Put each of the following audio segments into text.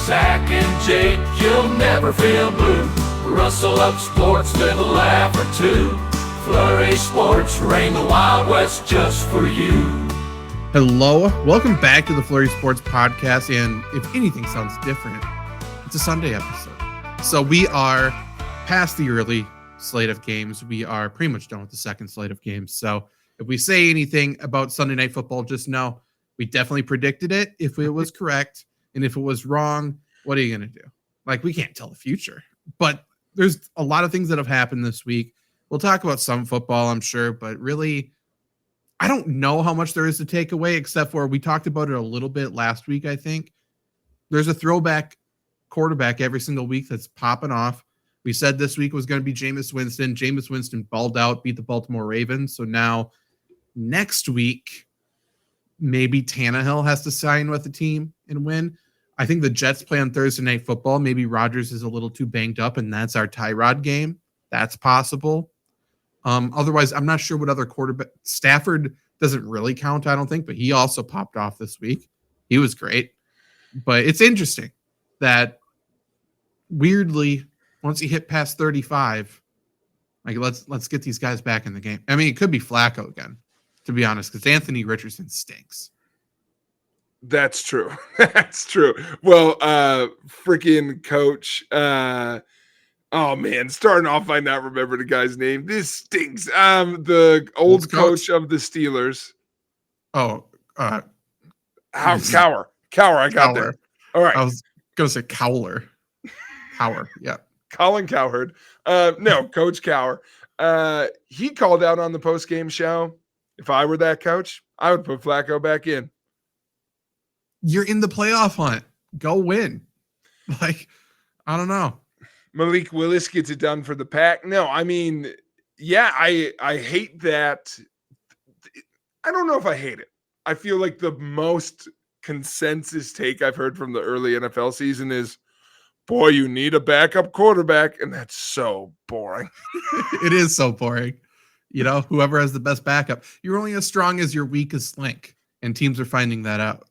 Zach and Jake, you'll never feel blue. Rustle up sports, little laugh or two. Flurry Sports, reign the Wild West just for you. Hello, welcome back to the Flurry Sports Podcast, and if anything sounds different, it's a Sunday episode. So we are past the early slate of games. We are pretty much done with the second slate of games. So if we say anything about Sunday Night Football, just know we definitely predicted it if it was correct. And if it was wrong, what are you going to do? Like, we can't tell the future. But there's a lot of things that have happened this week. We'll talk about some football, I'm sure, but really, I don't know how much there is to take away, except for we talked about it a little bit last week, I think. There's a throwback quarterback every single week that's popping off. We said this week was going to be Jameis Winston. Jameis Winston balled out, beat the Baltimore Ravens. So now next week, maybe Tannehill has to sign with the team and win. I think the Jets play on Thursday Night Football. Maybe Rodgers is a little too banged up, and that's our Tyrod game. That's possible. Otherwise, I'm not sure what other quarterback. Stafford doesn't really count, I don't think, but he also popped off this week. He was great. But it's interesting that weirdly, once you hit past 35, like let's get these guys back in the game. I mean, it could be Flacco again, to be honest, because Anthony Richardson stinks. That's true. That's true. Well, freaking coach. Oh man, starting off, I not remember the guy's name. This stinks. The old coach of the Steelers. Oh, Cower. I got there. All right. I was gonna say Cowler. Cower. Yeah. Colin Cowherd. No, Coach Cower. He called out on the post-game show. If I were that coach, I would put Flacco back in. You're in the playoff hunt. Go win. Like, I don't know. Malik Willis gets it done for the Pack. No, I mean, yeah, I hate that. I don't know if I hate it. I feel like the most consensus take I've heard from the early NFL season is, boy, you need a backup quarterback. And that's so boring. It is so boring. You know, whoever has the best backup. You're only as strong as your weakest link. And teams are finding that out.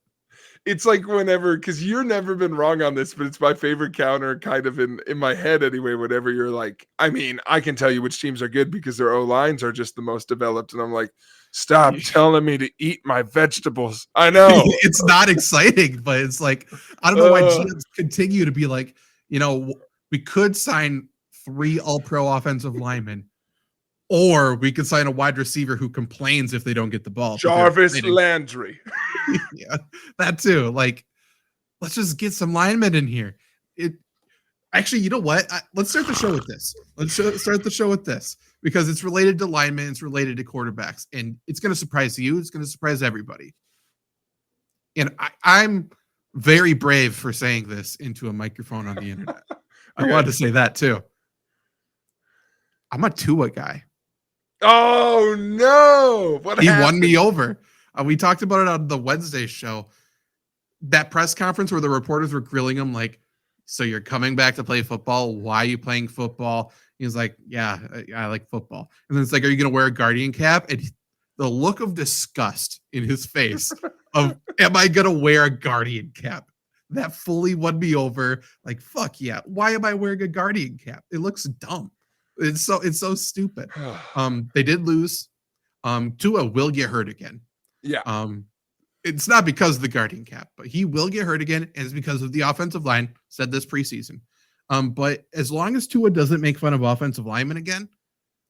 It's like whenever, because you're never been wrong on this, but it's my favorite counter kind of in my head anyway, whenever you're like, I mean, I can tell you which teams are good because their O-lines are just the most developed. And I'm like, stop telling me to eat my vegetables. I know. It's not exciting, but it's like, I don't know why GMs continue to be like, you know, we could sign 3 all-pro offensive linemen, or we could sign a wide receiver who complains if they don't get the ball. Jarvis Landry. Yeah, that too. Like, let's just get some linemen in here. Actually, you know what? Let's start the show with this. Start the show with this because it's related to linemen. It's related to quarterbacks, and it's going to surprise you. It's going to surprise everybody. And I'm very brave for saying this into a microphone on the internet. I wanted to say that too. I'm a Tua guy. Oh no! What he happened? won me over. We talked about it on the Wednesday show. That press conference where the reporters were grilling him, like, "So you're coming back to play football? Why are you playing football?" He was like, "Yeah, I like football." And then it's like, "Are you going to wear a Guardian cap?" And the look of disgust in his face of, "Am I going to wear a Guardian cap?" That fully won me over. Like, fuck yeah! Why am I wearing a Guardian cap? It looks dumb. It's so stupid. They did lose. Tua will get hurt again. Yeah. It's not because of the Guardian cap, but he will get hurt again, and it's because of the offensive line. Said this preseason. But as long as Tua doesn't make fun of offensive linemen again,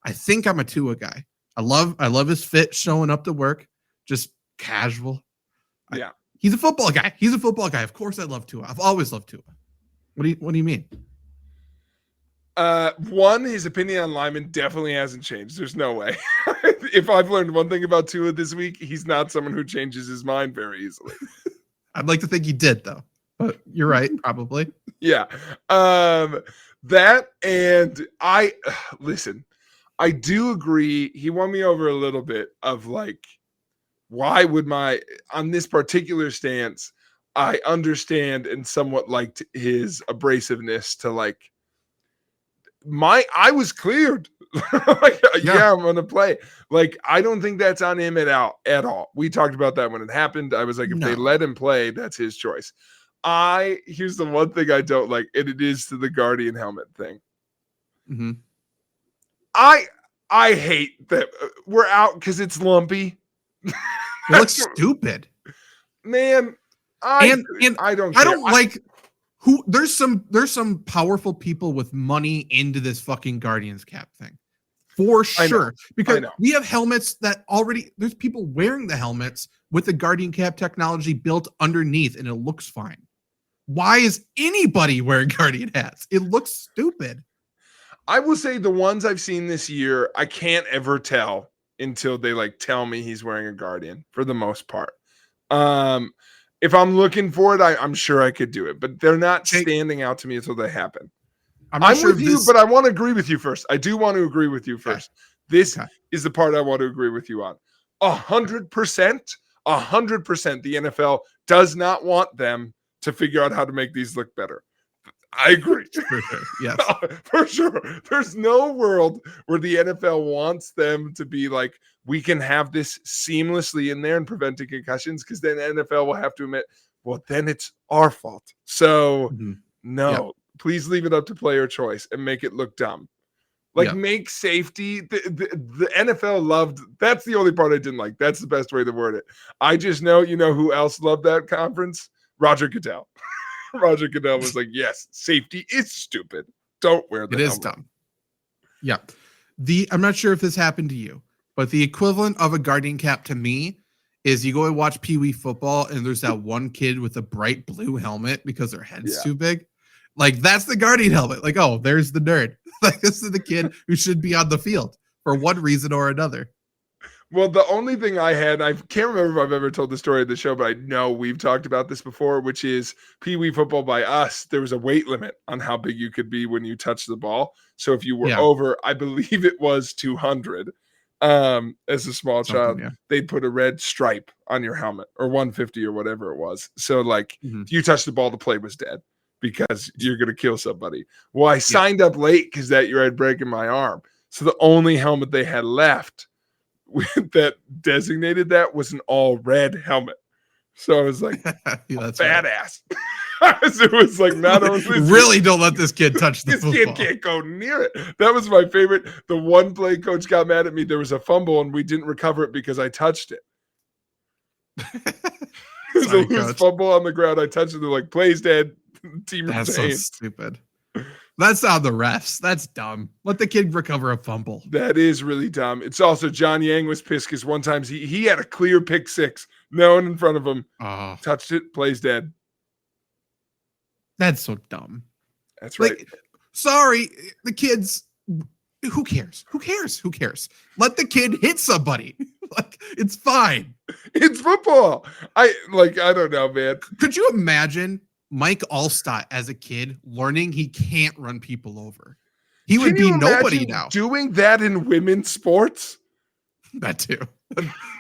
I think I'm a Tua guy. I love his fit, showing up to work, just casual. Yeah. He's a football guy. Of course I love Tua. I've always loved Tua. What do you mean? One, his opinion on linemen definitely hasn't changed. There's no way. If I've learned one thing about Tua this week, he's not someone who changes his mind very easily. I'd like to think he did, though. But you're right, probably. Yeah. That, and listen, I do agree. He won me over a little bit of like, why would on this particular stance, I understand and somewhat liked his abrasiveness to like, I was cleared. Like, yeah, I'm gonna play. Like, I don't think that's on him at all. We talked about that when it happened. I was like, if they let him play, that's his choice. Here's the one thing I don't like, and it is to the Guardian helmet thing. Mm-hmm. I hate that we're out because it's lumpy. It looks stupid. Man, I don't care. I don't like who there's some powerful people with money into this fucking Guardians cap thing. For sure. Because we have helmets that already there's people wearing the helmets with the Guardian cap technology built underneath and it looks fine. Why is anybody wearing Guardian hats? It looks stupid. I will say the ones I've seen this year, I can't ever tell until they like tell me he's wearing a Guardian for the most part. If I'm looking for it, I'm sure I could do it, but they're not standing out to me until they happen. I'm with you, but I want to agree with you first. I do want to agree with you first. This is the part I want to agree with you on. 100%, 100%. The NFL does not want them to figure out how to make these look better. I agree. For sure. Yes. For sure. There's no world where the NFL wants them to be like, we can have this seamlessly in there and preventing concussions, because then NFL will have to admit, well, then it's our fault. So please leave it up to player choice and make it look dumb. Like make safety. The NFL loved, that's the only part I didn't like. That's the best way to word it. I just know, you know who else loved that conference? Roger Goodell. Roger Goodell was like, yes, safety is stupid. Don't wear the helmet. It is dumb. Yeah. I'm not sure if this happened to you, but the equivalent of a Guardian cap to me is you go and watch Pee Wee football and there's that one kid with a bright blue helmet because their head's too big. Like, that's the Guardian helmet. Like, oh, there's the nerd. Like, this is the kid who should be on the field for one reason or another. Well, the only thing I can't remember if I've ever told the story of the show, but I know we've talked about this before, which is Pee Wee football by us. There was a weight limit on how big you could be when you touched the ball. So if you were over, I believe it was 200 as a small child, they'd put a red stripe on your helmet, or 150 or whatever it was. So like if you touched the ball, the play was dead because you're going to kill somebody. Well, I signed up late because that year I'd broken my arm. So the only helmet they had left that designated that was an all red helmet. So I was like, that's badass. It was like, not only really don't let this kid touch the football. Kid can't go near it. That was my favorite. The one play coach got mad at me. There was a fumble and we didn't recover it because I touched it. It was a loose fumble on the ground. I touched it. They're like, play's dead. Team That's so stupid. That's on the refs. That's dumb. Let the kid recover a fumble. That is really dumb. It's also John Yang was pissed because one time he had a clear pick six. No one in front of him touched it. Plays dead. That's so dumb. That's right. Like, sorry, the kids. Who cares? Who cares? Who cares? Let the kid hit somebody. Like, it's fine. It's football. I don't know, man. Could you imagine Mike Allstott as a kid learning he can't run people over? He would be nobody now. Doing that in women's sports? That too.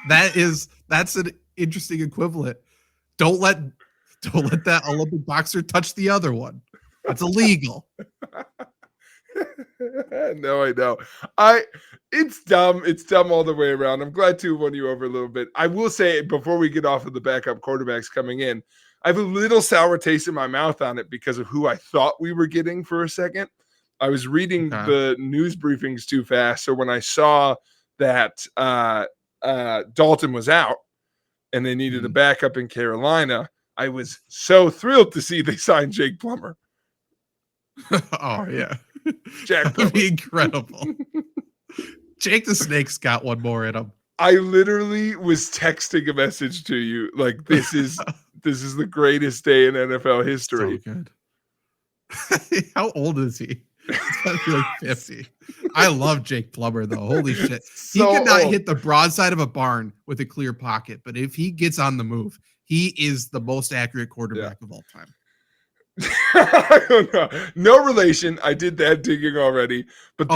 That's an interesting equivalent. Don't let that Olympic boxer touch the other one. That's illegal. No, I know. It's dumb. It's dumb all the way around. I'm glad to have won you over a little bit. I will say, before we get off of the backup quarterbacks coming in, I have a little sour taste in my mouth on it because of who I thought we were getting for a second. I was reading the news briefings too fast. So when I saw that Dalton was out and they needed a backup in Carolina, I was so thrilled to see they signed Jake Plummer. Oh, yeah. Jack That would be incredible. Jake the Snake's got one more in him. I literally was texting a message to you like, this is the greatest day in NFL history. So good. How old is he? He's got to be like 50. I love Jake Plummer, though. Holy shit. He could not hit the broadside of a barn with a clear pocket, but if he gets on the move, he is the most accurate quarterback of all time. I don't know. No relation. I did that digging already, but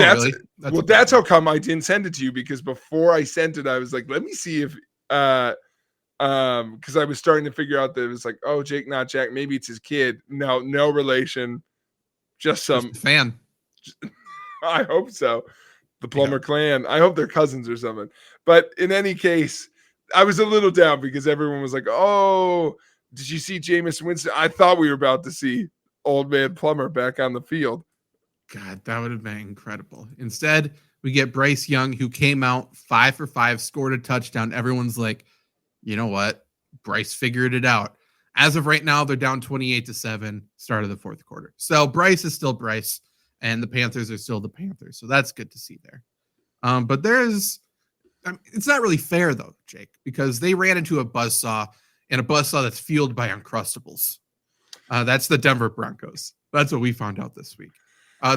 that's how come I didn't send it to you, because before I sent it, I was like, let me see if because I was starting to figure out that it was like, oh, Jake, not Jack. Maybe it's his kid. No relation. Just some fan. I hope so. The Plummer clan. I hope they're cousins or something. But in any case, I was a little down because everyone was like, oh, Did you see Jameis Winston? I thought we were about to see old man Plummer back on the field. God, that would have been incredible. Instead, we get Bryce Young, who came out 5 for 5, scored a touchdown. Everyone's like, you know what? Bryce figured it out. As of right now, they're down 28-7, start of the fourth quarter. So Bryce is still Bryce, and the Panthers are still the Panthers. So that's good to see there. But it's not really fair, though, Jake, because they ran into a buzzsaw, and a buzzsaw that's fueled by Uncrustables. That's the Denver Broncos. That's what we found out this week.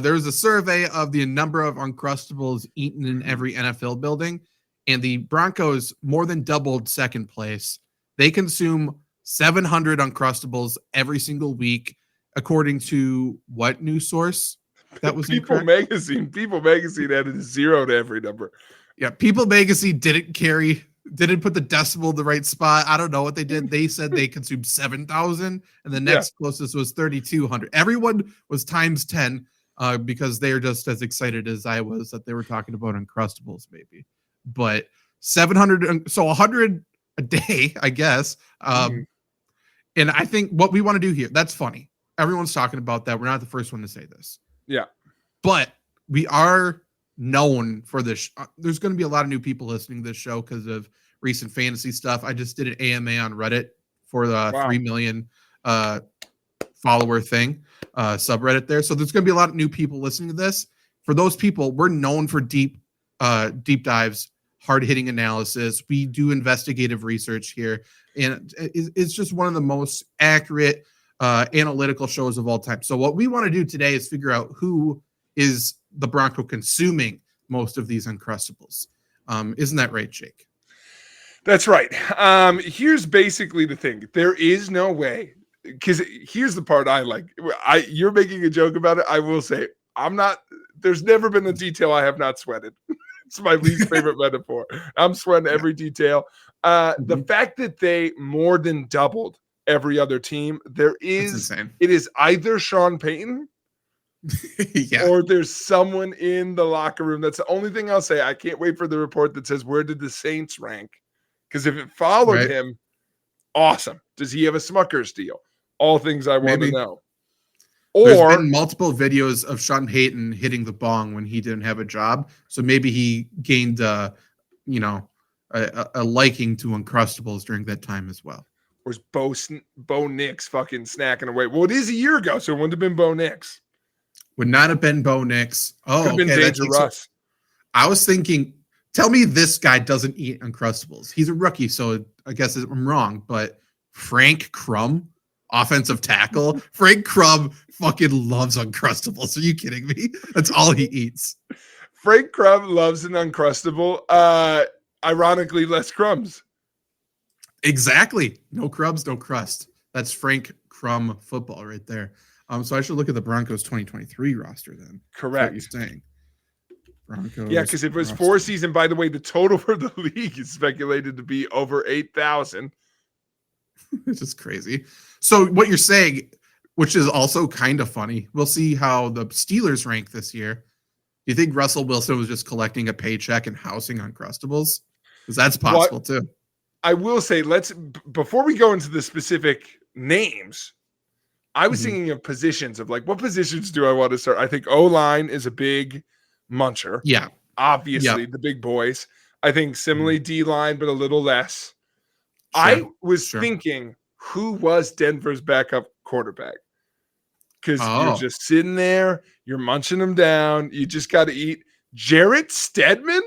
There was a survey of the number of Uncrustables eaten in every NFL building, and the Broncos more than doubled second place. They consume 700 Uncrustables every single week, according to what news source? That was People incorrect? Magazine. People Magazine added a 0 to every number. Yeah, People Magazine didn't put the decimal in the right spot. I don't know what they did. They said they consumed 7,000, and the next closest was 3,200. Everyone was times 10 because they are just as excited as I was that they were talking about Uncrustables, maybe. But 700, so 100 a day, I guess. And I think what we want to do here, that's funny. Everyone's talking about that. We're not the first one to say this. Yeah. But we are known for this. There's going to be a lot of new people listening to this show because of recent fantasy stuff. I just did an AMA on Reddit for the 3 million follower thing, subreddit there. So there's going to be a lot of new people listening to this. For those people, we're known for deep dives, hard-hitting analysis. We do investigative research here, and it's just one of the most accurate analytical shows of all time. So what we want to do today is figure out who is the Bronco consuming most of these Uncrustables. Isn't that right, Jake? That's right. Here's basically the thing. There is no way, because here's the part I like. You're making a joke about it. I will say, there's never been a detail I have not sweated. It's my least favorite metaphor. I'm sweating every detail. The fact that they more than doubled every other team, it is either Sean Payton or there's someone in the locker room. That's the only thing I'll say. I can't wait for the report that says, where did the Saints rank? Because if it followed him, awesome. Does he have a Smuckers deal? All things I want to know. There's been multiple videos of Sean Payton hitting the bong when he didn't have a job. So maybe he gained, a liking to Uncrustables during that time as well. Or is Bo Nix fucking snacking away? Well, it is a year ago, so it wouldn't have been Bo Nix. Would not have been Bo Nix. Oh, could have been Danger Russ. I was thinking, tell me this guy doesn't eat Uncrustables. He's a rookie, so I guess I'm wrong. But Frank Crum, offensive tackle. Frank Crum fucking loves Uncrustables. Are you kidding me? That's all he eats. Frank Crum loves an Uncrustable. Ironically, less crumbs. Exactly. No crumbs, no crust. That's Frank Crum football right there. So I should look at the Broncos 2023 roster then. Correct. That's what you're saying. Broncos. Yeah, because if it was 4 season, by the way, the total for the league is speculated to be over 8,000. It's just crazy. So what you're saying, which is also kind of funny, we'll see how the Steelers rank this year. Do you think Russell Wilson was just collecting a paycheck and housing Uncrustables? Because that's possible too. I will say, before we go into the specific names, I was thinking of positions of like, what positions do I want to start? I think O-line is a big muncher. Yeah. Obviously, the big boys. I think similarly D-line, but a little less. Sure. I was thinking, who was Denver's backup quarterback? Because you're just sitting there, you're munching them down. You just got to eat. Jarrett Stidham?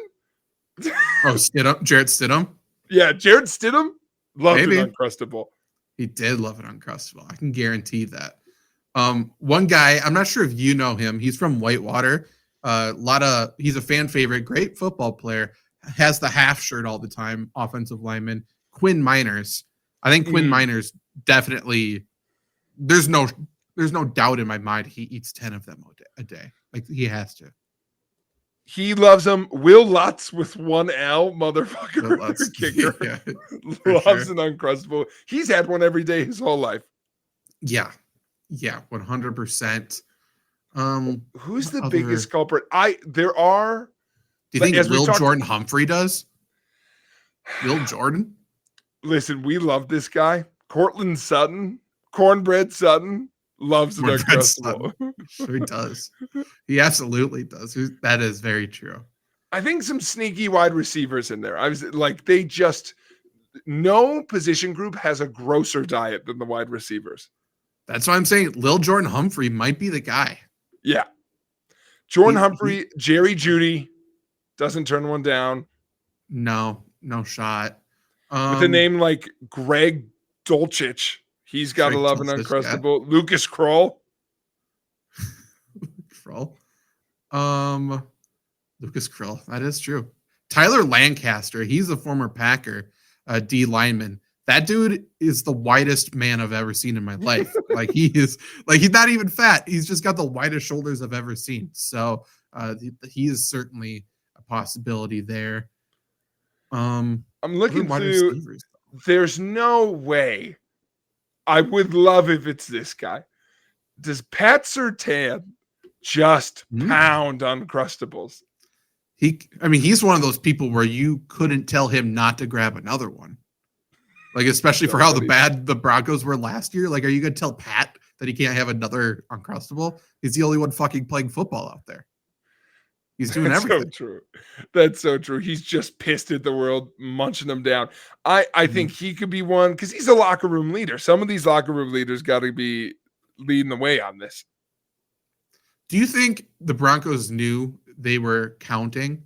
Jarrett Stidham? Yeah, Jarrett Stidham loved an Uncrustable. He did love an Uncrustable. I can guarantee that. One guy, I'm not sure if you know him. He's from Whitewater. He's a fan favorite, great football player. Has the half shirt all the time. Offensive lineman Quinn Miners. I think Quinn Miners definitely. There's no doubt in my mind he eats 10 of them a day. Like he has to. He loves them. Will Lutz with 1 L, motherfucker. Kicker. Loves an Uncrustable. He's had one every day his whole life. Yeah. Yeah, 100%. Who's the biggest culprit? Do you think Jordan Humphrey does? Will Jordan? Listen, we love this guy. Cortland Sutton, Cornbread Sutton, loves an Cornbread Uncrustable. Sutton. Sure does. He absolutely does. That is very true. I think some sneaky wide receivers in there. I was like, they just, no position group has a grosser diet than the wide receivers. That's why I'm saying Lil Jordan Humphrey might be the guy. Yeah. Jordan Humphrey, Jerry Jeudy, doesn't turn one down. No shot. With a name like Greg Dulcich, he's got to love an Uncrustable. Yeah. Lucas Kroll. Lucas Kroll, that is true. Tyler Lancaster, he's a former Packer D lineman. That dude is the whitest man I've ever seen in my life. Like he's not even fat. He's just got the widest shoulders I've ever seen. So he is certainly a possibility there. I'm looking through. There's no way. I would love if it's this guy. Does Pat Surtain just pound Uncrustables? He's one of those people where you couldn't tell him not to grab another one. Like, especially for how bad the Broncos were last year. Like, are you going to tell Pat that he can't have another Uncrustable? He's the only one fucking playing football out there. He's doing everything. So true. That's so true. He's just pissed at the world, munching them down. I think he could be one because he's a locker room leader. Some of these locker room leaders got to be leading the way on this. Do you think the Broncos knew they were counting?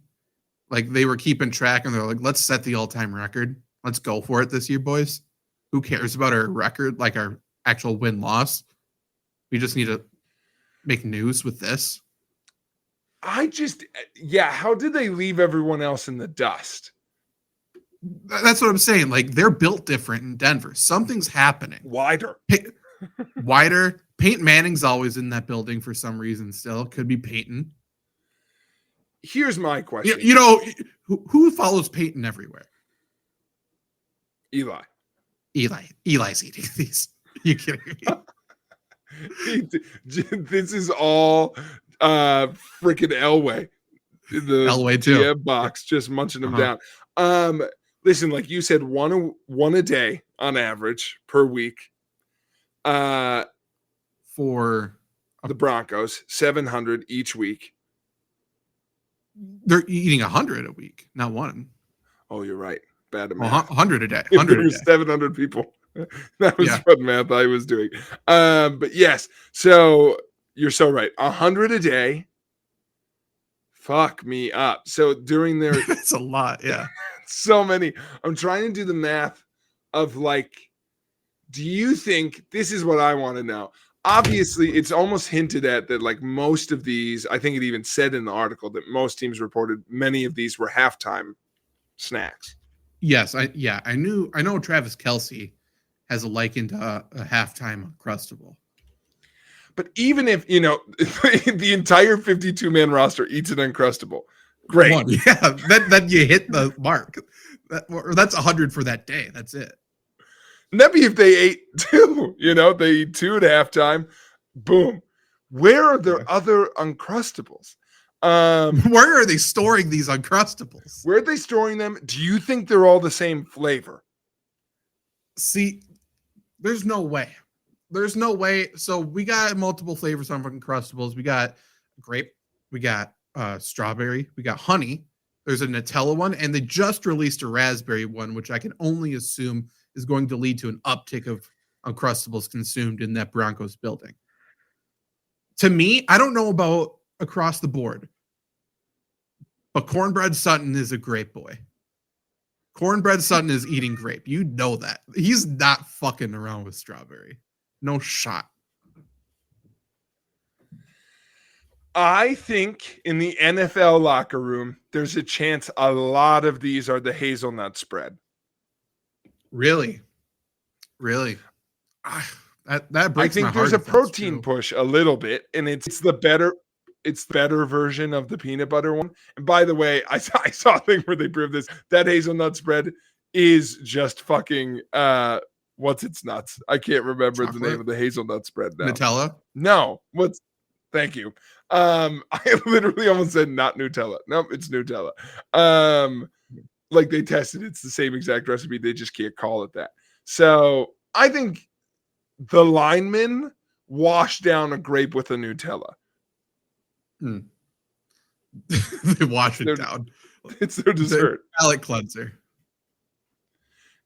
Like, they were keeping track and they're like, let's set the all-time record. Let's go for it this year, boys. Who cares about our record, like our actual win-loss? We just need to make news with this. How did they leave everyone else in the dust? That's what I'm saying. Like, they're built different in Denver. Something's happening. Wider. Peyton Manning's always in that building for some reason still. Could be Peyton. Here's my question. Who follows Peyton everywhere? Eli. Eli's eating these. Are you kidding me? This is all freaking Elway. The Elway too. Yeah, box just munching them down. Listen, like you said, one a day on average per week. For the Broncos, 700 each week. They're eating 100 a week, not one. Oh, you're right. Bad math. 100 a day. 100 a day. 700 people. That was what math I was doing. But yes, so you're so right. 100 a day. Fuck me up. So during their it's a lot, yeah. So many. I'm trying to do the math of like, do you think this is what I want to know? Obviously, it's almost hinted at that like most of these, I think it even said in the article that most teams reported many of these were halftime snacks. Yes, I know Travis Kelce has a liken to a halftime Uncrustable. But even if, the entire 52-man roster eats an Uncrustable, great. Yeah, then you hit the mark. That's 100 for that day. That's it. And that'd be if they ate two, they eat two at halftime. Boom. Where are their other Uncrustables? Where are they storing these Uncrustables? Where are they storing them? Do you think they're all the same flavor? See, there's no way. There's no way. So we got multiple flavors on Uncrustables. We got grape. We got strawberry. We got honey. There's a Nutella one. And they just released a raspberry one, which I can only assume is going to lead to an uptick of Uncrustables consumed in that Broncos building. To me, I don't know about across the board, but Cornbread Sutton is a grape boy. Cornbread Sutton is eating grape. You know that. He's not fucking around with strawberry. No shot. I think in the NFL locker room, there's a chance a lot of these are the hazelnut spread. Really? That breaks my heart. I think there's a protein push a little bit, and it's the better version of the peanut butter one. And by the way, I saw a thing where they proved this. That hazelnut spread is just fucking what's its nuts? I can't remember the name of the hazelnut spread now. Nutella? No. Thank you. I literally almost said not Nutella. Nope, it's Nutella. Like they tested, it's the same exact recipe. They just can't call it that. So I think the linemen wash down a grape with a Nutella. They wash it down. It's their dessert. Palate cleanser.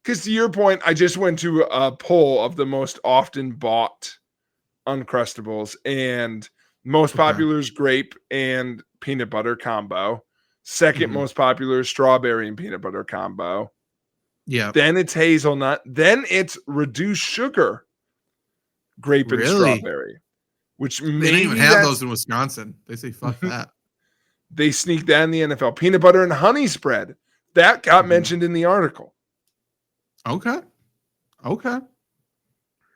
Because to your point, I just went to a poll of the most often bought Uncrustables, and most popular is grape and peanut butter combo. Second most popular is strawberry and peanut butter combo. Yeah. Then it's hazelnut. Then it's reduced sugar, grape and strawberry. Which they don't even have those in Wisconsin. They say fuck that. They sneak that in the NFL. Peanut butter and honey spread. That got mentioned in the article. Okay.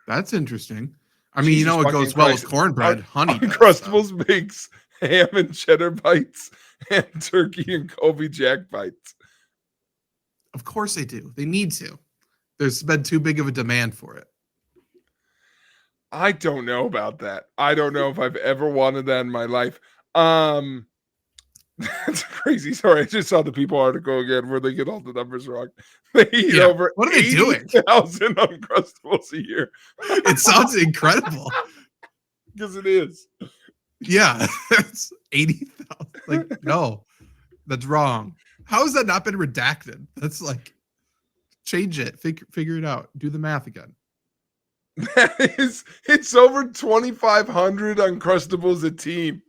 That's interesting. I mean, Jesus, it goes well with cornbread. Honey Uncrustables makes ham and cheddar bites and turkey and Colby Jack bites. Of course they do. They need to. There's been too big of a demand for it. I don't know about that. I don't know if I've ever wanted that in my life. That's crazy. Sorry, I just saw the People article again where they get all the numbers wrong. They eat over what are they doing? 80,000 Uncrustables a year. It sounds incredible. Because it is. Yeah, it's 80,000. Like, no, that's wrong. How has that not been redacted? That's like, change it. Figure it out. Do the math again. It's over 2,500 Uncrustables a team.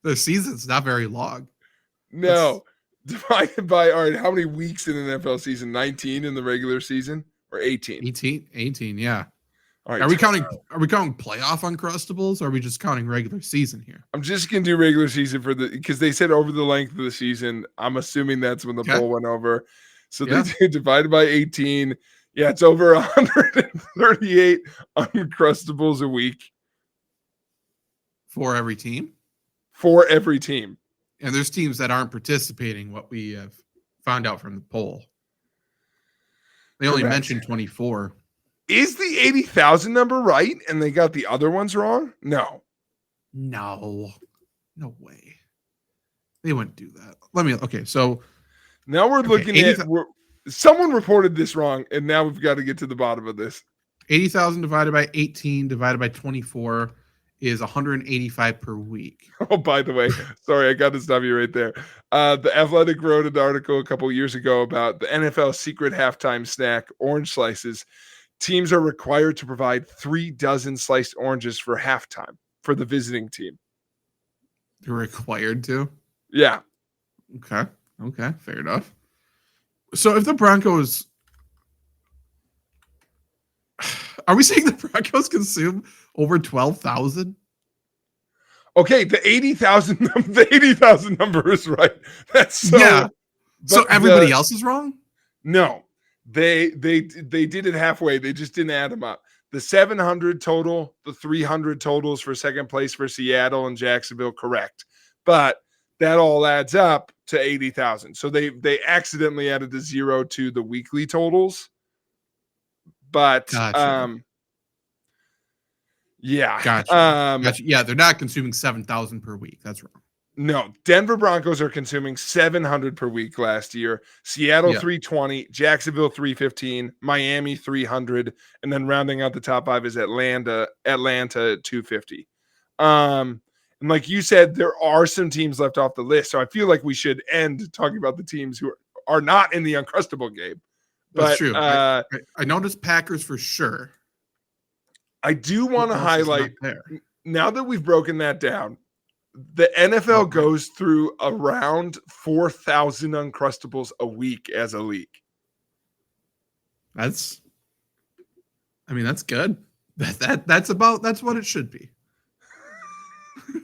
The season's not very long. No. Divided by, all right, how many weeks in an NFL season? 19 in the regular season or 18? 18, yeah. All right. Are we counting playoff Uncrustables or are we just counting regular season here? I'm just going to do regular season because they said over the length of the season. I'm assuming that's when the poll went over. So they divided by 18. Yeah, it's over 138 Uncrustables a week. For every team? For every team. And there's teams that aren't participating, what we have found out from the poll. They only mentioned 24. Is the 80,000 number right and they got the other ones wrong? No. No way. They wouldn't do that. Okay, so now we're looking at someone reported this wrong, and now we've got to get to the bottom of this. 80,000 divided by 18 divided by 24 is 185 per week. Oh, by the way, sorry, I got to stop you right there. The Athletic wrote an article a couple years ago about the NFL secret halftime snack, orange slices. Teams are required to provide 3 dozen sliced oranges for halftime for the visiting team. They're required to? Yeah. Okay, fair enough. So if the Broncos, are we saying the Broncos consume over 12,000? Okay, the 80,000 number is right. That's so. Yeah. So everybody else is wrong? No, they did it halfway. They just didn't add them up. The 700 total, the 300 totals for second place for Seattle and Jacksonville, correct. But that all adds up to 80,000. So they accidentally added the 0 to the weekly totals. But gotcha. Yeah. Gotcha. Yeah, they're not consuming 7,000 per week. That's wrong. No, Denver Broncos are consuming 700 per week last year. Seattle 320, Jacksonville 315, Miami 300, and then rounding out the top 5 is Atlanta 250. And like you said, there are some teams left off the list. So I feel like we should end talking about the teams who are not in the Uncrustable game. That's true. I noticed Packers for sure. I do want to highlight, now that we've broken that down, the NFL goes through around 4,000 Uncrustables a week as a league. That's good. That's what it should be.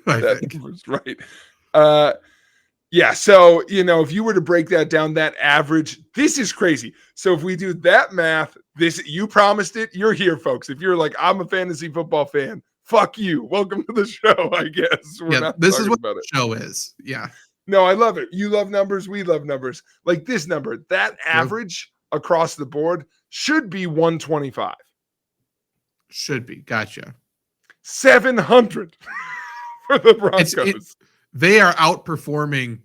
That was right. Yeah. So, if you were to break that down, that average, this is crazy. So if we do that math, you promised it. You're here, folks. If you're like, I'm a fantasy football fan, fuck you. Welcome to the show, I guess. This is what the show is. Yeah. No, I love it. You love numbers. We love numbers. Like this number, that average across the board should be 125. Should be. Gotcha. 700 for the Broncos. They are outperforming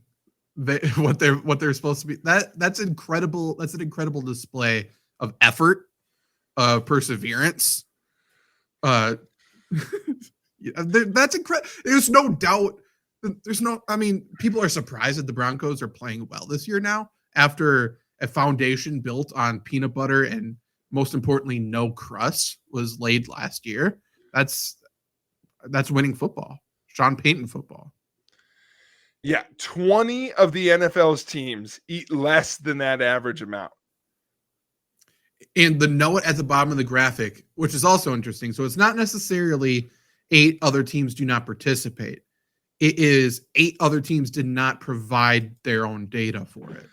what they're supposed to be. That's incredible. That's an incredible display of effort perseverance. That's incredible. There's no doubt. People are surprised that the Broncos are playing well this year now after a foundation built on peanut butter and, most importantly, no crust was laid last year. That's winning football. Sean Payton football. Yeah, 20 of the NFL's teams eat less than that average amount. And the note at the bottom of the graphic, which is also interesting. So it's not necessarily 8 other teams do not participate. It is 8 other teams did not provide their own data for it.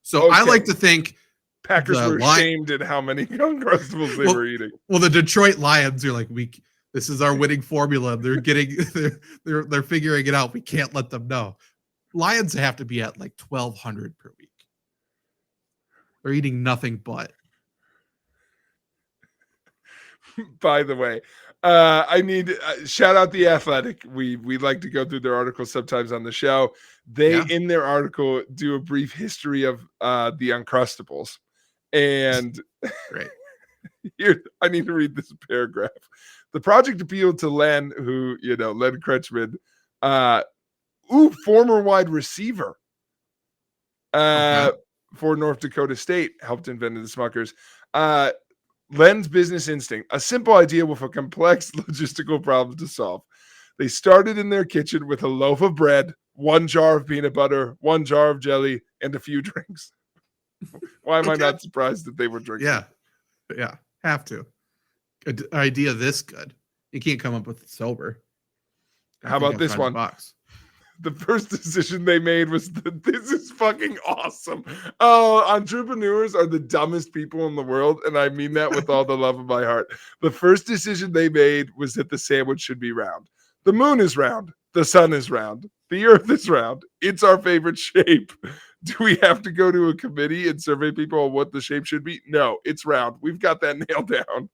So I like to think Packers were shamed at how many Uncrustables they were eating. Well, the Detroit Lions are like, this is our winning formula. They're they're figuring it out. We can't let them know. Lions have to be at like 1,200 per week. They're eating nothing but. By the way, I need shout out The Athletic. We like to go through their articles sometimes on the show. They in their article do a brief history of the Uncrustables. And right. Here, I need to read this paragraph. The project appealed to Len, Len Kretschmann, former wide receiver for North Dakota State, helped invent the Smuckers. Len's business instinct, a simple idea with a complex logistical problem to solve. They started in their kitchen with a loaf of bread, 1 jar of peanut butter, 1 jar of jelly, and a few drinks. Why am I not surprised that they were drinking? Yeah, have to. An idea this good. You can't come up with it sober. How about this one? The first decision they made was that this is fucking awesome. Oh, entrepreneurs are the dumbest people in the world, and I mean that with all the love of my heart. The first decision they made was that the sandwich should be round. The moon is round. The sun is round. The earth is round. It's our favorite shape. Do we have to go to a committee and survey people on what the shape should be? No, it's round. We've got that nailed down.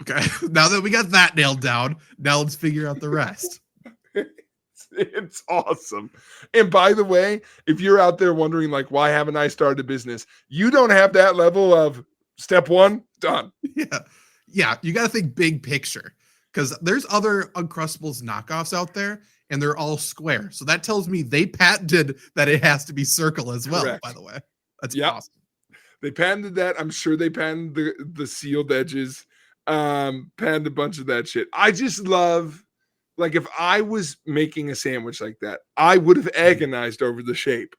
Okay, now that we got that nailed down, now let's figure out the rest. It's awesome. And by the way, if you're out there wondering, like, why haven't I started a business? You don't have that level of step 1 done. Yeah. You got to think big picture because there's other Uncrustables knockoffs out there and they're all square. So that tells me they patented that it has to be circle as well. Correct. By the way, that's awesome. They patented that. I'm sure they patented the sealed edges, patented a bunch of that shit. I just love. Like, if I was making a sandwich like that, I would have agonized over the shape.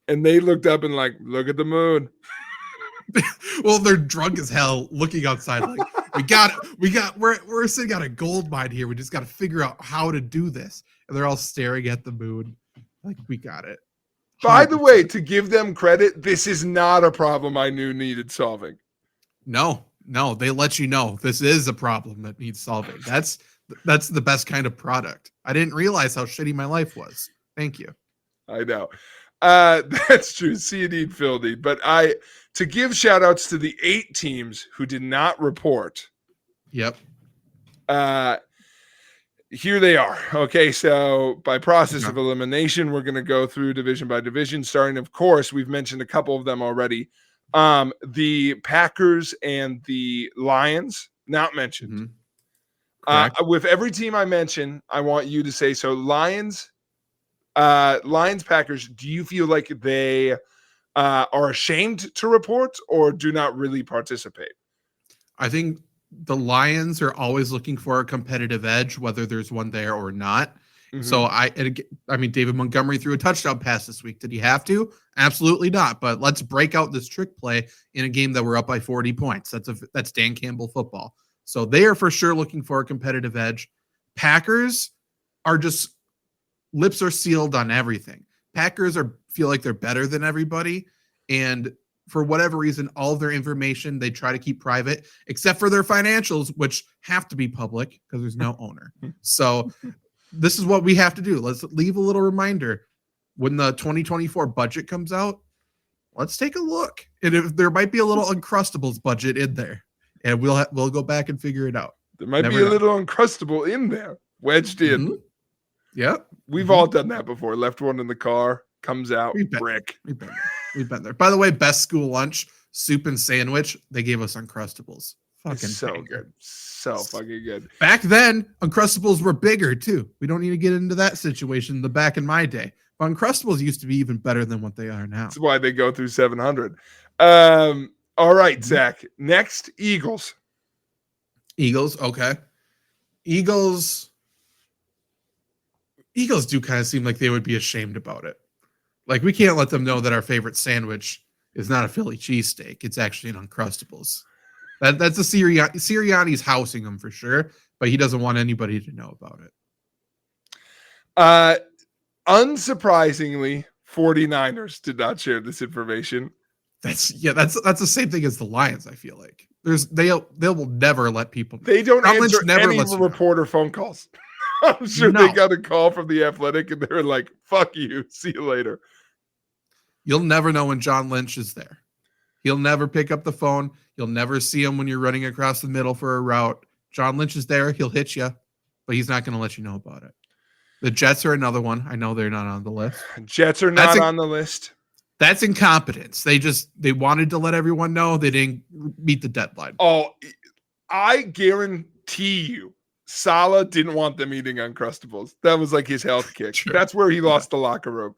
And they looked up and like, look at the moon. Well, they're drunk as hell looking outside like, we're sitting on a gold mine here. We just got to figure out how to do this. And they're all staring at the moon like, we got it. 100%. By the way, to give them credit, this is not a problem I knew needed solving. No, they let you know this is a problem that needs solving. That's the best kind of product. I didn't realize how shitty my life was. Thank you. I know. That's true. See a need, fill need. But to give shout outs to the 8 teams who did not report. Yep. Here they are. Okay. So by process of elimination, we're going to go through division by division, starting, of course, we've mentioned a couple of them already. The Packers and the Lions, not mentioned. Mm-hmm. With every team I mention, I want you to say, so Lions, Packers, do you feel like they are ashamed to report or do not really participate? I think the Lions are always looking for a competitive edge, whether there's one there or not. Mm-hmm. So I mean, David Montgomery threw a touchdown pass this week. Did he have to? Absolutely not. But let's break out this trick play in a game that we're up by 40 points. That's Dan Campbell football. So they are for sure looking for a competitive edge. Packers are just lips are sealed on everything. Packers feel like they're better than everybody. And for whatever reason, all of their information they try to keep private, except for their financials, which have to be public because there's no owner. So this is what we have to do. Let's leave a little reminder. When the 2024 budget comes out, let's take a look. And if there might be a little Uncrustables budget in there. And we'll go back and figure it out. There might be a little Uncrustable in there, wedged in. Mm-hmm. Yep. We've all done that before. Left one in the car, comes out, brick. We've been there. By the way, best school lunch, soup and sandwich, they gave us Uncrustables. Fucking It's so banger. good. So fucking good. Back then, Uncrustables were bigger too. We don't need to get into that situation the back in my day. But Uncrustables used to be even better than what they are now. That's why they go through 700. All right, Zach. Next, Eagles. Eagles, okay. Eagles do kind of seem like they would be ashamed about it. Like, we can't let them know that our favorite sandwich is not a Philly cheesesteak. It's actually an Uncrustables. That's a Sirianni's housing them for sure, but he doesn't want anybody to know about it. Unsurprisingly, 49ers did not share this information. That's the same thing as the Lions, I feel like. They will never let people know. They don't John answer Lynch never any lets you know. reporter phone calls. I'm sure they got a call from the Athletic and they were like, fuck you. See you later. You'll never know when John Lynch is there. He'll never pick up the phone. You'll never see him when you're running across the middle for a route. John Lynch is there. He'll hit you, but he's not going to let you know about it. The Jets are another one. I know they're not on the list. Jets are not on the list. That's incompetence. They wanted to let everyone know. They didn't meet the deadline. Oh, I guarantee you, Saleh didn't want them eating Uncrustables. That was like his health kick. True. That's where he lost the locker room.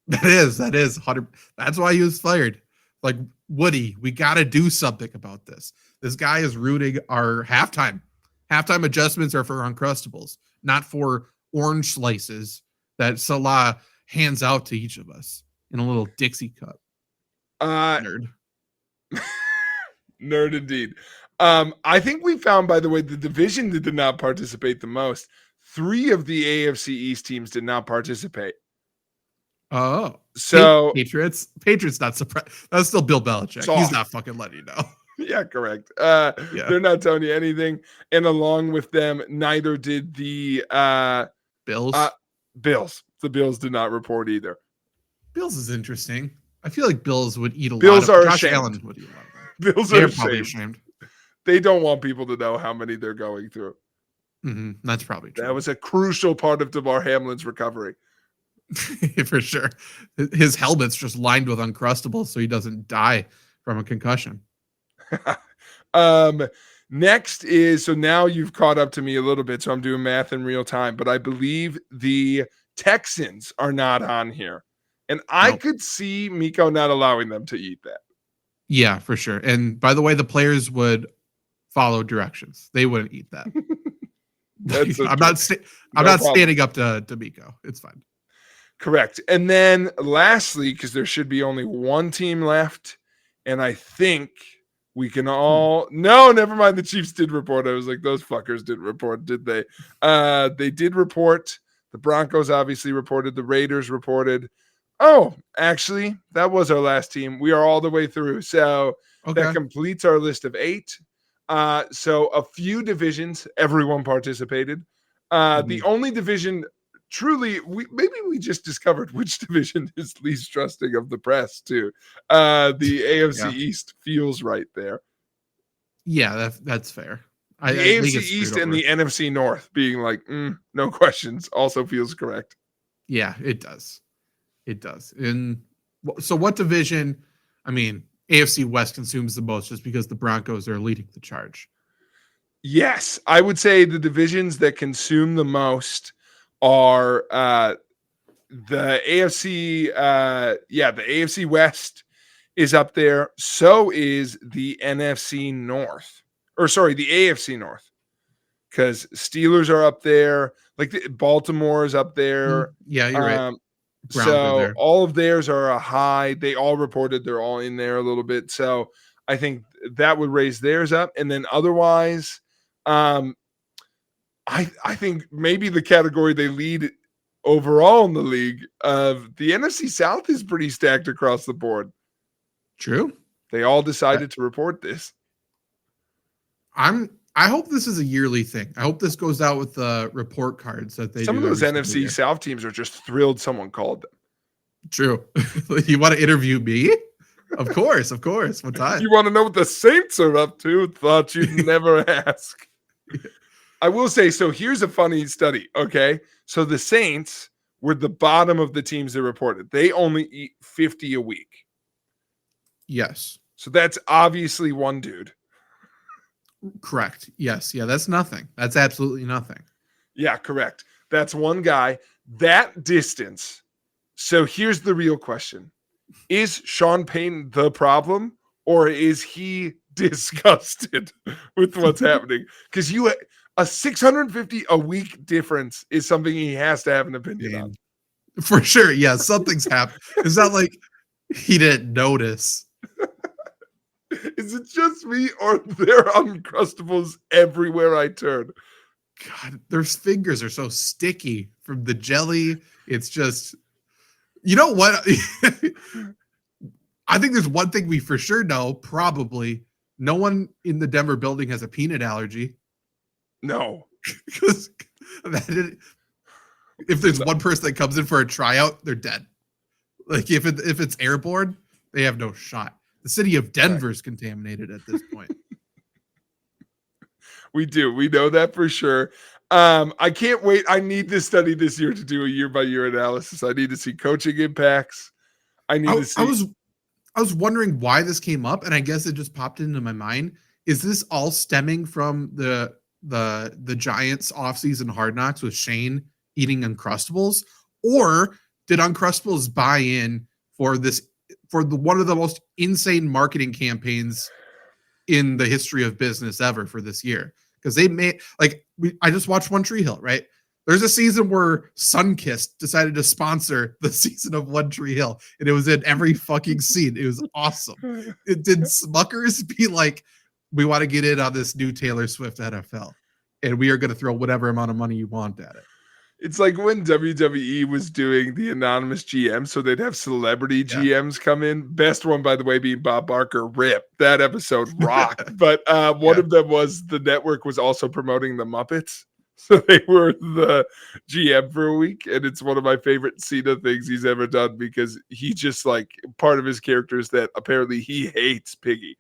That is 100. That's why he was fired. Like, Woody, we got to do something about this. This guy is rooting our halftime. Halftime adjustments are for Uncrustables, not for orange slices that Salah hands out to each of us in a little Dixie cup. Nerd. Nerd indeed. I think we found, by the way, the division that did not participate the most. 3 of the AFC East teams did not participate. Oh, so Patriots not surprised. That's still Bill Belichick. He's not fucking letting you know. Yeah, correct. They're not telling you anything. And along with them, neither did the Bills. Bills. The Bills did not report either. Bills is interesting. I feel like Bills would eat a Bills lot of are Josh ashamed. Allen would eat a lot of them. Bills They're are probably ashamed. They don't want people to know how many they're going through. Mm-hmm. That's probably true. That was a crucial part of DeMar Hamlin's recovery. For sure. His helmet's just lined with Uncrustables so he doesn't die from a concussion. Next is, so now you've caught up to me a little bit, so I'm doing math in real time, but I believe the Texans are not on here. And I could see Miko not allowing them to eat that. Yeah, for sure. And by the way, the players would follow directions. They wouldn't eat that. I'm not standing up to Miko. It's fine. Correct. And then lastly, because there should be only one team left, and I think we can all no, never mind. The Chiefs did report. I was like, those fuckers didn't report, did they? They did report. The Broncos obviously reported. The Raiders reported. Oh, actually, that was our last team. We are all the way through. So that completes our list of 8. So a few divisions, everyone participated. The only division truly, we just discovered which division is least trusting of the press too. The AFC East feels right there. Yeah, that's fair. The AFC East and the NFC North being like, no questions, also feels correct. Yeah, it does. It does. And so what division, I mean, AFC West consumes the most just because the Broncos are leading the charge. Yes, I would say the divisions that consume the most are the AFC. The AFC West is up there. So is the NFC North, or sorry, the AFC North, because Steelers are up there. Like Baltimore is up there. Yeah, you're right. So all of theirs are a high. They all reported they're all in there a little bit. So I think that would raise theirs up. And then otherwise, I think maybe the category they lead overall in the league of the NFC South is pretty stacked across the board. True. They all decided to report this. I hope this is a yearly thing. I hope this goes out with the report cards that they Some do of those NFC South teams are just thrilled someone called them. True. You want to interview me? Of course. What time? You want to know what the Saints are up to? Thought you'd never ask. I will say, so here's a funny study, okay? So the Saints were the bottom of the teams that reported. They only eat 50 a week. Yes. So that's obviously one dude. Correct. Yes. Yeah, that's nothing. That's absolutely nothing. Yeah, correct. That's one guy. That distance. So here's the real question. Is Sean Payton the problem, or is he disgusted with what's happening? Because a 650 a week difference is something he has to have an opinion on. For sure. Yeah, something's happened. It's not like he didn't notice. Is it just me, or there are Uncrustables everywhere I turn? God, their fingers are so sticky from the jelly. It's just, you know what? I think there's one thing we for sure know. Probably no one in the Denver building has a peanut allergy. No. Because if there's one person that comes in for a tryout, they're dead. Like if it's airborne, they have no shot. The city of Denver's contaminated at this point. We do. We know that for sure. I can't wait. I need to study this year to do a year-by-year analysis. I need to see coaching impacts. I need to see. I was wondering why this came up, and I guess it just popped into my mind. Is this all stemming from the Giants offseason Hard Knocks with Shane eating Uncrustables, or did Uncrustables buy in for one of the most insane marketing campaigns in the history of business ever for this year? Because they made I just watched One Tree Hill, right? There's a season where Sunkist decided to sponsor the season of One Tree Hill, and it was in every fucking scene. It was awesome. It did Smuckers be like, we want to get in on this new Taylor Swift NFL, and we are going to throw whatever amount of money you want at it. It's like when WWE was doing the anonymous GM, so they'd have celebrity GMs come in. Best one, by the way, being Bob Barker. Rip. That episode rocked. But one of them was the network was also promoting the Muppets. So they were the GM for a week. And it's one of my favorite Cena things he's ever done, because he just part of his character is that apparently he hates Piggy.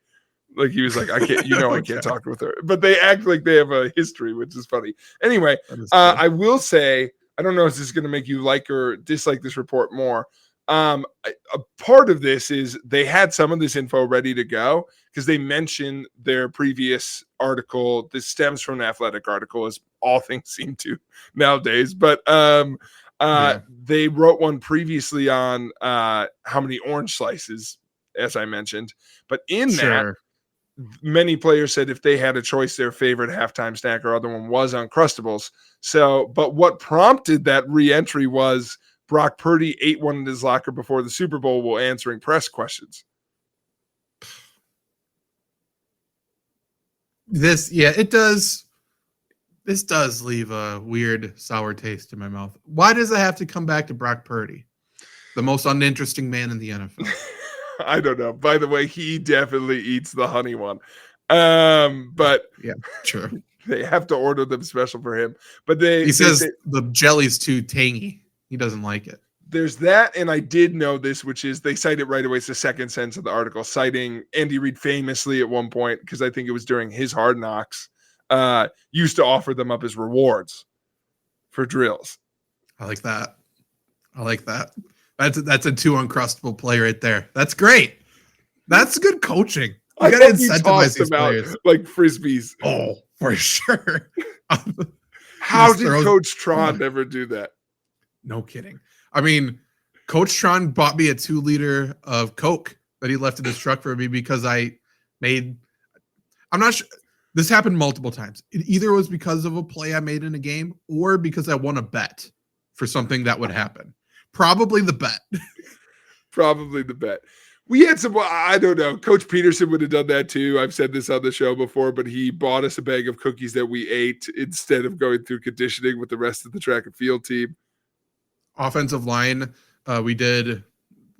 Like he was like, I can't, I can't talk with her. But they act like they have a history, which is funny. Anyway, I will say, I don't know if this is going to make you like or dislike this report more. A part of this is they had some of this info ready to go because they mentioned their previous article. This stems from an Athletic article, as all things seem to nowadays. But they wrote one previously on how many orange slices, as I mentioned. But in that, many players said if they had a choice, their favorite halftime snack or other one was Uncrustables. So, but what prompted that re-entry was Brock Purdy ate one in his locker before the Super Bowl while answering press questions. It does. This does leave a weird sour taste in my mouth. Why does it have to come back to Brock Purdy, the most uninteresting man in the NFL? I don't know. By the way, he definitely eats the honey one. But yeah, sure. They have to order them special for him. But he says the jelly's too tangy. He doesn't like it. There's that, and I did know this, which is they cite it right away. It's the second sentence of the article, citing Andy Reid famously at one point, because I think it was during his Hard Knocks, used to offer them up as rewards for drills. I like that. That's a too Uncrustable play right there. That's great. That's good coaching. You got to incentivize these players like frisbees. Oh, for sure. How did Coach Tron never do that? No kidding. I mean, Coach Tron bought me a 2-liter of Coke that he left in his truck for me because I'm not sure. This happened multiple times. It either was because of a play I made in a game or because I won a bet for something that would happen. Probably the bet. We had some, I don't know. Coach Peterson would have done that too. I've said this on the show before, but he bought us a bag of cookies that we ate instead of going through conditioning with the rest of the track and field team. Offensive line, we had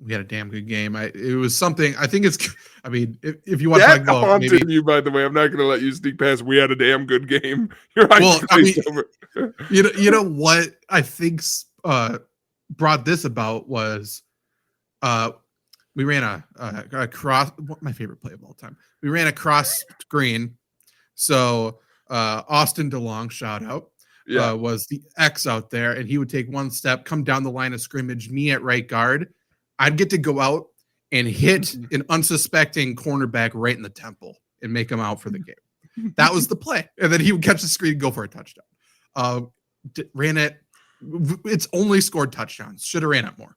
a damn good game. It was something, I think it's, I mean, if you want to talk about haunted maybe, you, by the way, I'm not going to let you sneak past. We had a damn good game. Your eyes over. You know what I think brought this about was we ran a cross, my favorite play of all time. We ran a cross screen. So Austin DeLong, shout out, was the X out there, and he would take one step, come down the line of scrimmage, me at right guard. I'd get to go out and hit an unsuspecting cornerback right in the temple and make him out for the game. That was the play. And then he would catch the screen and go for a touchdown. Ran it. It's only scored touchdowns. Should have ran it more.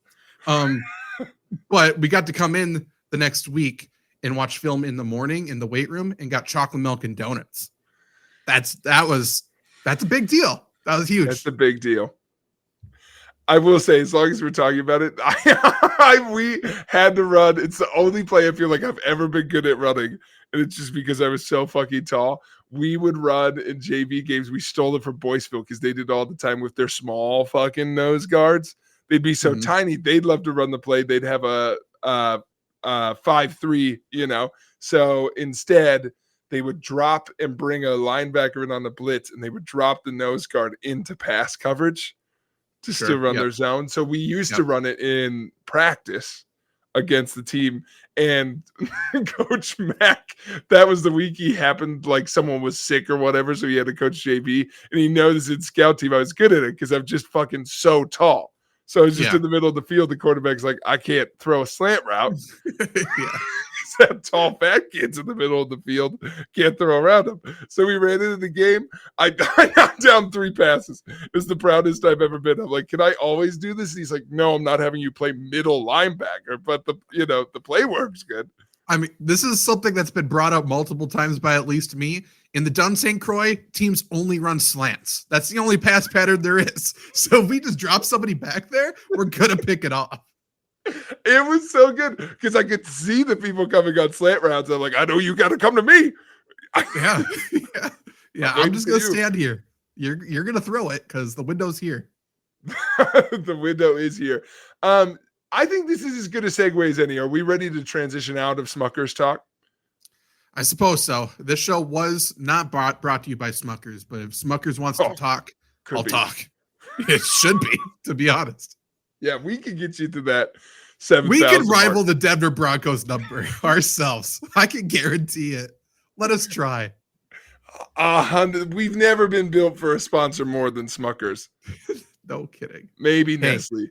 But we got to come in the next week and watch film in the morning in the weight room and got chocolate milk and donuts. That's a big deal. That was huge. That's a big deal. I will say, as long as we're talking about it, we had to run. It's the only play I feel like I've ever been good at running. And it's just because I was so fucking tall. We would run in JV games. We stole it from Boyceville because they did all the time with their small fucking nose guards. They'd be so tiny. They'd love to run the play. They'd have a 5-3, So instead, they would drop and bring a linebacker in on the blitz, and they would drop the nose guard into pass coverage to still run their zone. So we used to run it in practice against the team. And Coach Mack, that was the week he happened, like someone was sick or whatever, so he had to coach JV. And he knows in scout team I was good at it because I'm just fucking so tall. So I was just in the middle of the field. The quarterback's like, I can't throw a slant route. That tall fat kid's in the middle of the field, can't throw around him. So we ran into the game. I knocked down 3 passes. It was the proudest I've ever been. I'm like, can I always do this? And he's like, no, I'm not having you play middle linebacker, but the play works good. I mean, this is something that's been brought up multiple times by at least me. In the Dun St. Croix, teams only run slants. That's the only pass pattern there is. So if we just drop somebody back there, we're going to pick it off. It was so good because I could see the people coming on slant routes. I'm like, I know you got to come to me. Yeah. I'm just going to stand here. You're going to throw it because the window's here. The window is here. I think this is as good a segue as any. Are we ready to transition out of Smuckers talk? I suppose so. This show was not brought to you by Smuckers, but if Smuckers wants to talk, I'll talk. It should be, to be honest. Yeah, we can get you to that 7,000. We can rival the Denver Broncos number ourselves. I can guarantee it. Let us try. We've never been built for a sponsor more than Smuckers. No kidding. Maybe Nestle.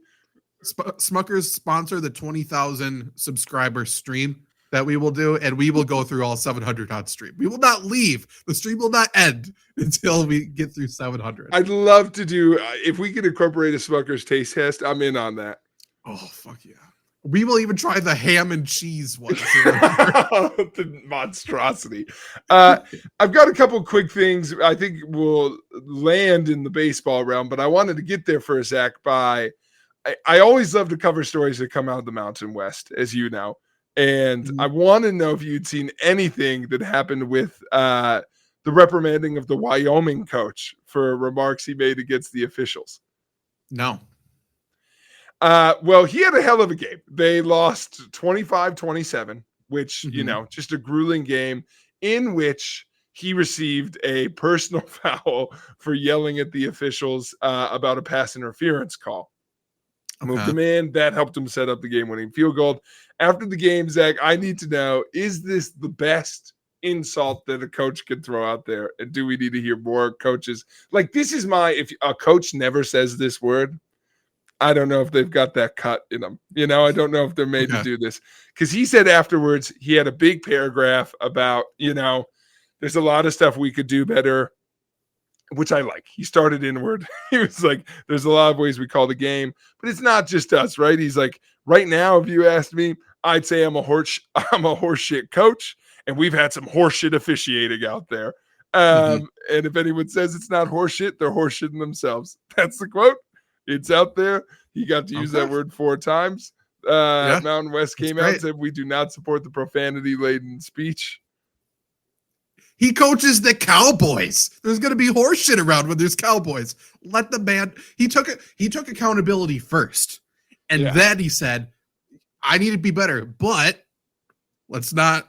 Smuckers sponsor the 20,000 subscriber stream that we will do, and we will go through all 700 on stream. We will not leave. The stream will not end until we get through 700. I'd love to do, if we could incorporate a Smuckers taste test, I'm in on that. Oh, fuck yeah. We will even try the ham and cheese one. The monstrosity. I've got a couple quick things I think will land in the baseball realm, but I wanted to get there first, Zach, I always love to cover stories that come out of the Mountain West, as you know. And I want to know if you'd seen anything that happened with the reprimanding of the Wyoming coach for remarks he made against the officials. No. Well, he had a hell of a game. They lost 25-27, which, just a grueling game in which he received a personal foul for yelling at the officials about a pass interference call. Moved him in. That helped him set up the game-winning field goal. After the game, Zach, I need to know, is this the best insult that a coach can throw out there? And do we need to hear more coaches? Like, this is if a coach never says this word, I don't know if they've got that cut in them. I don't know if they're made to do this. Because he said afterwards, he had a big paragraph about, there's a lot of stuff we could do better, which I like. He started inward. He was like, there's a lot of ways we call the game, but it's not just us, right? He's like, right now, if you asked me, I'd say I'm a horseshit coach, and we've had some horseshit officiating out there. And if anyone says it's not horseshit, they're horseshitting themselves. That's the quote. It's out there. He got to use that word 4 times. Mountain West came out and said, we do not support the profanity-laden speech. He coaches the Cowboys. There's going to be horse shit around when there's Cowboys. Let the man. He took accountability first, and then he said, "I need to be better." But let's not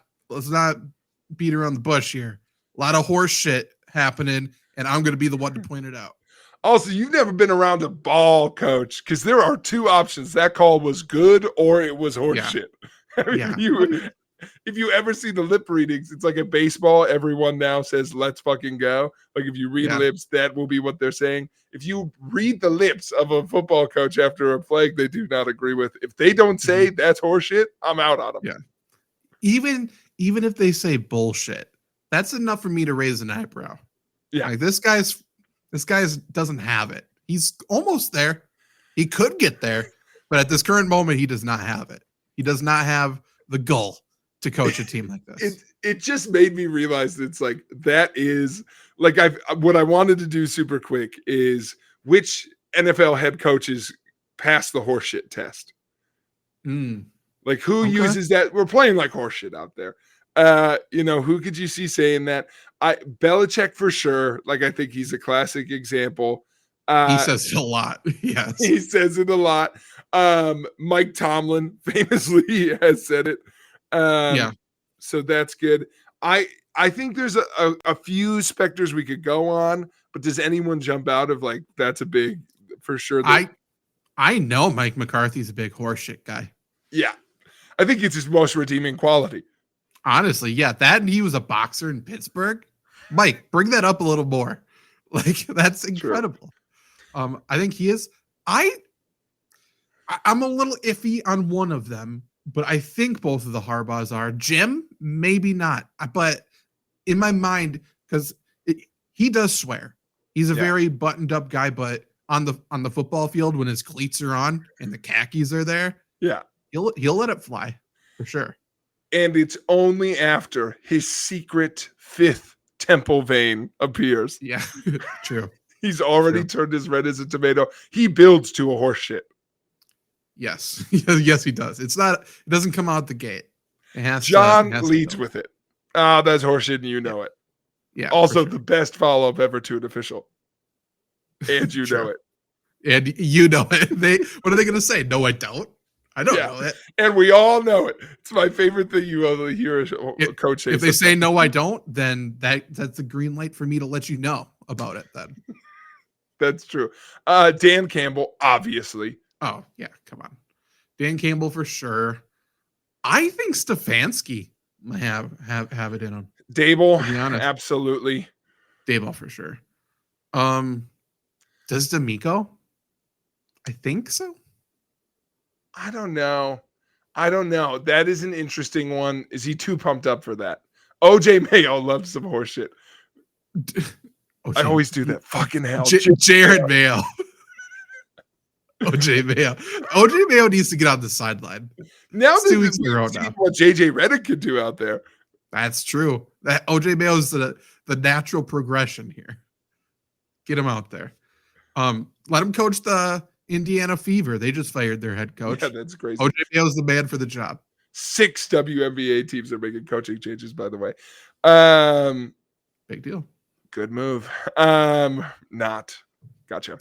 beat around the bush here. A lot of horse shit happening, and I'm going to be the one to point it out. Also, you've never been around a ball coach because there are 2 options. That call was good or it was horse shit. If you ever see the lip readings, it's like a baseball. Everyone now says, let's fucking go. Like if you read lips, that will be what they're saying. If you read the lips of a football coach after a flag they do not agree with, if they don't say that's horseshit, I'm out on them. Yeah. Even if they say bullshit, that's enough for me to raise an eyebrow. Yeah. Like this guy's doesn't have it. He's almost there. He could get there, but at this current moment, he does not have it. He does not have the gall to coach a team like this. It just made me realize that it's like that is like what I wanted to do super quick is which NFL head coaches pass the horseshit test. Like who uses that? We're playing like horseshit out there. Who could you see saying that? Belichick for sure. Like I think he's a classic example. He says it a lot. Yes, he says it a lot. Mike Tomlin famously has said it. Yeah. So that's good. I think there's a few specters we could go on, but does anyone jump out of like that's a big for sure? I know Mike McCarthy's a big horseshit guy. Yeah, I think it's his most redeeming quality. Honestly, yeah, that and he was a boxer in Pittsburgh. Mike, bring that up a little more. Like that's incredible. True. I think he is. I'm a little iffy on one of them, but I think both of the Harbaughs are. Jim, maybe not, but in my mind, because he does swear. He's a very buttoned up guy, but on the football field when his cleats are on and the khakis are there, he'll let it fly for sure. And it's only after his secret fifth temple vein appears. Yeah, true. He's already turned as red as a tomato. He builds to a horse shit. Yes. Yes, he does. It doesn't come out the gate. John leads with it. That's horseshit and you know it. Yeah. Also the best follow-up ever to an official. And you know it. And you know it. What are they gonna say? No, I don't. I don't know it. And we all know it. It's my favorite thing you ever hear a coach say. If they say no, I don't, then that's the green light for me to let you know about it then. That's true. Dan Campbell, obviously. Oh, yeah, come on. Dan Campbell for sure. I think Stefanski might have it in him. Dable, absolutely. Dable for sure. Does D'Amico? I think so. I don't know. That is an interesting one. Is he too pumped up for that? OJ Mayo loves some horseshit. I always do that. Fucking hell. Jared Mayo. OJ Mayo needs to get on the sideline. Now it's 2 weeks in a row now. What JJ Redick could do out there. That's true. That OJ Mayo is the natural progression here. Get him out there. Let him coach the Indiana Fever. They just fired their head coach. Yeah, that's crazy. OJ Mayo is the man for the job. 6 WNBA teams are making coaching changes, by the way. Big deal. Good move. Not. Gotcha.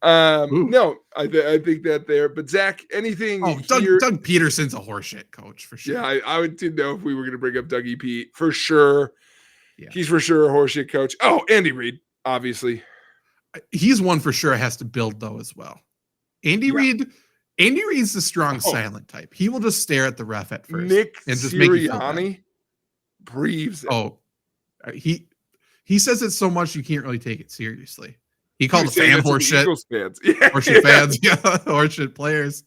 No, I think that there. But Zach, anything? Oh, Doug Peterson's a horseshit coach for sure. Yeah, I would didn't know if we were going to bring up Dougie Pete for sure. Yeah. He's for sure a horseshit coach. Oh, Andy Reid, obviously. He's one for sure. Has to build though as well. Andy Reid's the strong silent type. He will just stare at the ref at first. Nick and just Sirianni breathes. Oh, he says it so much you can't really take it seriously. He called the fan horseshit. Fans. Horseshit fans. Yeah. Horseshit players.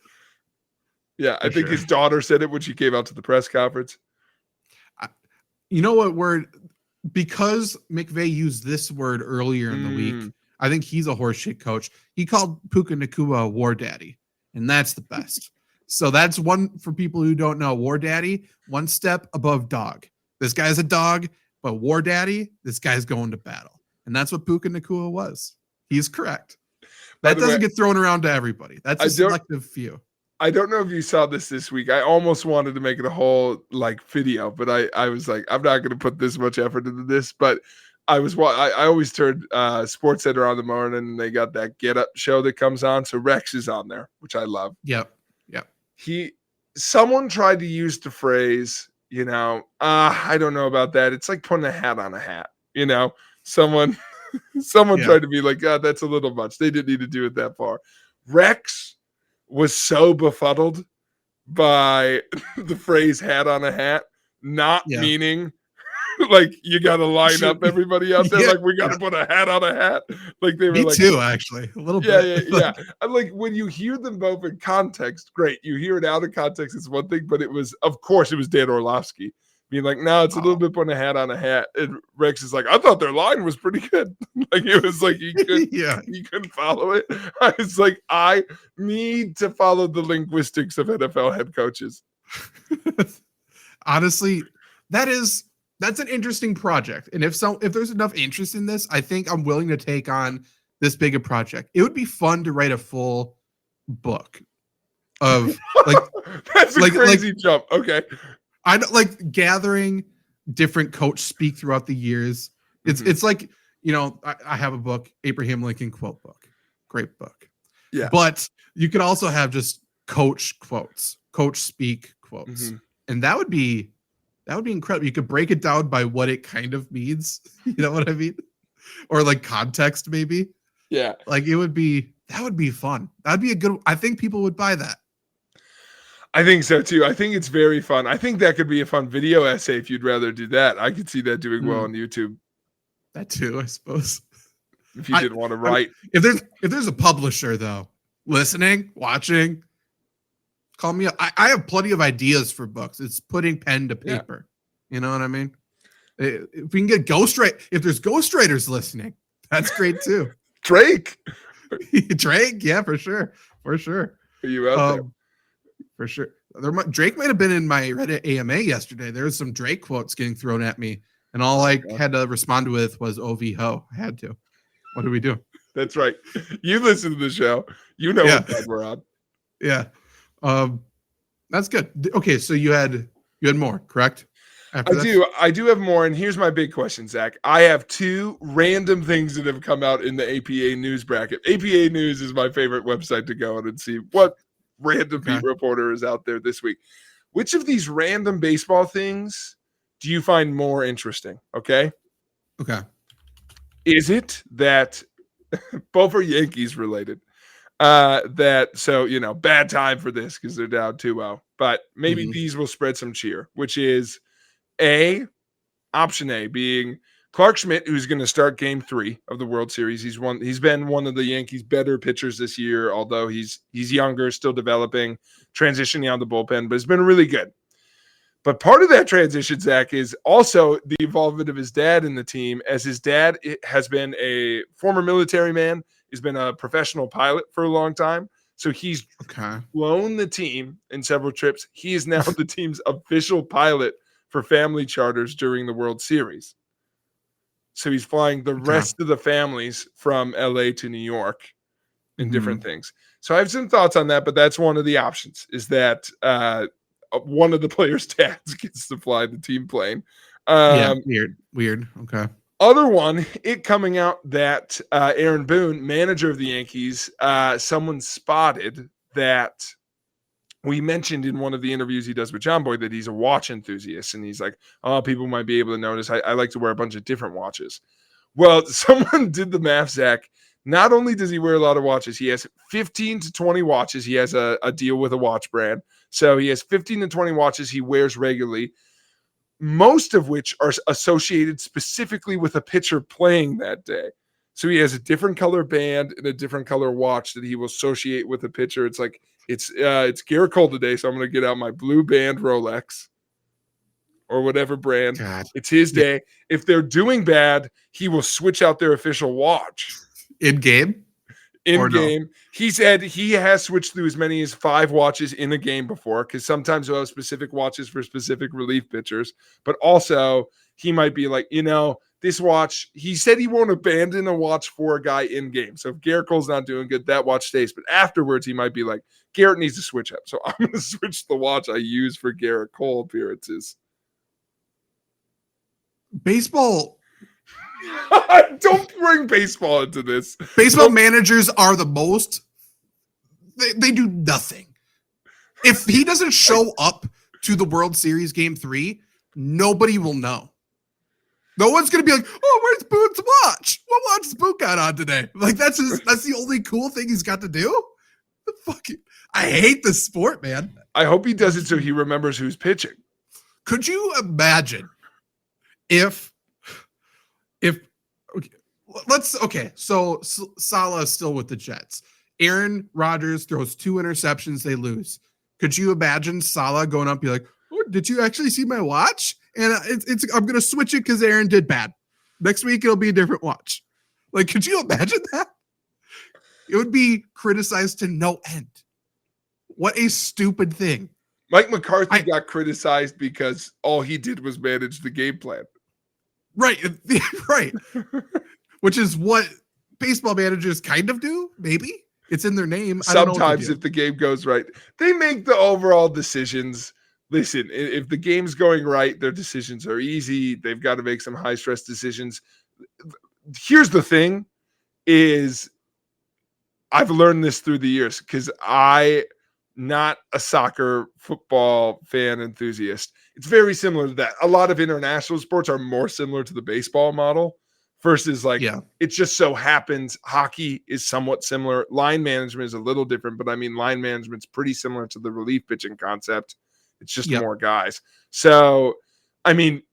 Yeah. I think his daughter said it when she came out to the press conference. You know what word? Because McVay used this word earlier in the week, I think he's a horseshit coach. He called Puka Nacua a war daddy, and that's the best. So that's one for people who don't know. War daddy, one step above dog. This guy's a dog, but war daddy, this guy's going to battle. And that's what Puka Nacua was. He's correct. That doesn't get thrown around to everybody. That's a selective few. I don't know if you saw this week. I almost wanted to make it a whole video, but I was like, I'm not going to put this much effort into this. But I always turn Sports Center on the morning, and they got that Get Up show that comes on. So Rex is on there, which I love. Yep. Someone tried to use the phrase, I don't know about that. It's like putting a hat on a hat. Someone tried to be like, God, that's a little much. They didn't need to do it that far. Rex was so befuddled by the phrase hat on a hat, not meaning like you got to line up everybody out there. Like we got to put a hat on a hat. Like they were Me too, actually. A little bit. Yeah. I'm like, when you hear them both in context, great. You hear it out of context, it's one thing, but of course it was Dan Orlovsky being like, no, it's a little bit putting a hat on a hat. And Rex is like, I thought their line was pretty good. Like it was like he couldn't follow it. I was like, I need to follow the linguistics of NFL head coaches. Honestly, that's an interesting project. And if there's enough interest in this, I think I'm willing to take on this big a project. It would be fun to write a full book of like that's a crazy jump. Okay. I like gathering different coach speak throughout the years. It's like, I have a book, Abraham Lincoln quote book. Great book. Yeah. But you could also have just coach quotes, coach speak quotes. And that would be incredible. You could break it down by what it kind of means. You know what I mean? Or like context maybe. Yeah. Like that would be fun. That'd be I think people would buy that. I think so too. I think it's very fun. I think that could be a fun video essay if you'd rather do that. I could see that doing well on YouTube. That too, I suppose. If you didn't want to write. If there's a publisher though, listening, watching, call me up. I have plenty of ideas for books. It's putting pen to paper. Yeah. You know what I mean? If we can get if there's ghostwriters listening, that's great too. Drake, yeah, for sure. Are you out there? For sure. Drake might have been in my Reddit AMA yesterday. There was some Drake quotes getting thrown at me, and all I had to respond with was "OV ho." I had to. What do we do? That's right. You listen to the show. You know what side we're on. Yeah. That's good. Okay, so you had more, correct? I do have more, and here's my big question, Zach. I have two random things that have come out in the APA news bracket. APA News is my favorite website to go on and see what random beat reporter is out there this week. Which of these random baseball things do you find more interesting? Okay. Is it that both are Yankees related? Bad time for this because they're down 2-0, but maybe these will spread some cheer, which is option A being Clark Schmidt, who's going to start game 3 of the World Series. He's been one of the Yankees' better pitchers this year, although he's younger, still developing, transitioning out of the bullpen, but it's been really good. But part of that transition, Zach, is also the involvement of his dad in the team, as his dad has been a former military man. He's been a professional pilot for a long time. So he's flown the team in several trips. He is now the team's official pilot for family charters during the World Series. So he's flying the rest of the families from LA to New York in different things. So I have some thoughts on that, but that's one of the options, is that one of the players' dads gets to fly the team plane. Weird. Okay. Other one, it coming out that Aaron Boone, manager of the Yankees, someone spotted that we mentioned in one of the interviews he does with John Boy that he's a watch enthusiast. And he's like, oh, people might be able to notice. I like to wear a bunch of different watches. Well, someone did the math, Zach. Not only does he wear a lot of watches, he has 15 to 20 watches. He has a deal with a watch brand. So he has 15 to 20 watches he wears regularly, most of which are associated specifically with a pitcher playing that day. So he has a different color band and a different color watch that he will associate with a pitcher. It's like, it's Garrett Cole today, so I'm going to get out my blue band Rolex or whatever brand. God. It's his day. If they're doing bad, he will switch out their official watch. In game. No? He said he has switched through as many as 5 watches in a game before, because sometimes he'll have specific watches for specific relief pitchers. But also, he might be like, this watch, he said he won't abandon a watch for a guy in game. So if Garrett Cole's not doing good, that watch stays. But afterwards, he might be like, Garrett needs to switch up. So I'm going to switch the watch I use for Garrett Cole appearances. Baseball. Don't bring baseball into this. Baseball managers are the most. They do nothing. If he doesn't show up to the World Series Game 3, nobody will know. No one's gonna be like, "Oh, where's Boone's watch? What watch has Boone got on today?" Like that's the only cool thing he's got to do. I hate this sport, man. I hope he does it so he remembers who's pitching. Could you imagine if so Salah is still with the Jets. Aaron Rodgers throws 2 interceptions, they lose. Could you imagine Salah going up and be like, "Oh, did you actually see my watch?" And I'm gonna switch it because Aaron did bad. Next week it'll be a different watch. Like, could you imagine that? It would be criticized to no end. What a stupid thing. Mike McCarthy got criticized because all he did was manage the game plan. Right, right. Which is what baseball managers kind of do, maybe. It's in their name. Sometimes if the game goes right, they make the overall decisions. Listen, if the game's going right, their decisions are easy. They've got to make some high-stress decisions. Here's the thing is I've learned this through the years because not a soccer football fan enthusiast. It's very similar to that. A lot of international sports are more similar to the baseball model versus it just so happens hockey is somewhat similar. Line management is a little different, but I mean, line management's pretty similar to the relief pitching concept. It's just more guys. So, I mean,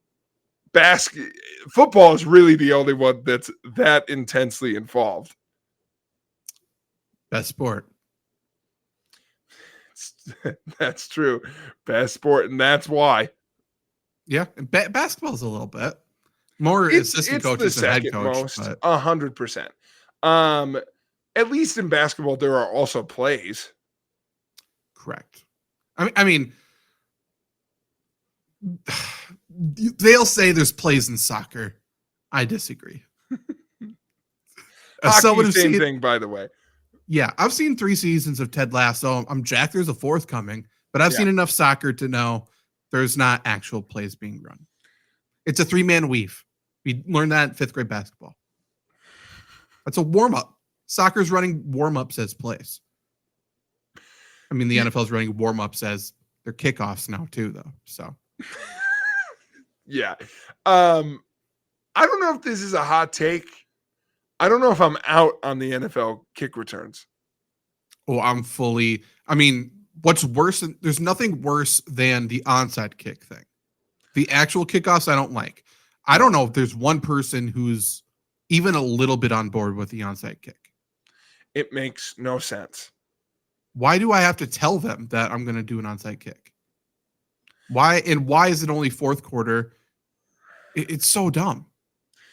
football is really the only one that's that intensely involved. Best sport. That's true. Best sport, and that's why. Yeah, basketball is a little bit more assistant coaches than head coach. Most 100%. At least in basketball, there are also plays. Correct. I mean, they'll say there's plays in soccer. I disagree. Hockey, same thing, by the way. Yeah, I've seen 3 seasons of Ted Lasso. I'm jacked there's a 4th coming, but I've seen enough soccer to know there's not actual plays being run. It's a 3-man weave. We learned that in 5th grade basketball. That's a warm-up. Soccer's running warm-ups as plays. I mean, the NFL's running warm-ups as their kickoffs now too, though. So, yeah. I don't know if this is a hot take. I don't know if I'm out on the NFL kick returns. Oh, I mean, what's worse? There's nothing worse than the onside kick thing. The actual kickoffs I don't like. I don't know if there's one person who's even a little bit on board with the onside kick. It makes no sense. Why do I have to tell them that I'm going to do an onside kick? Why is it only 4th quarter? It's so dumb.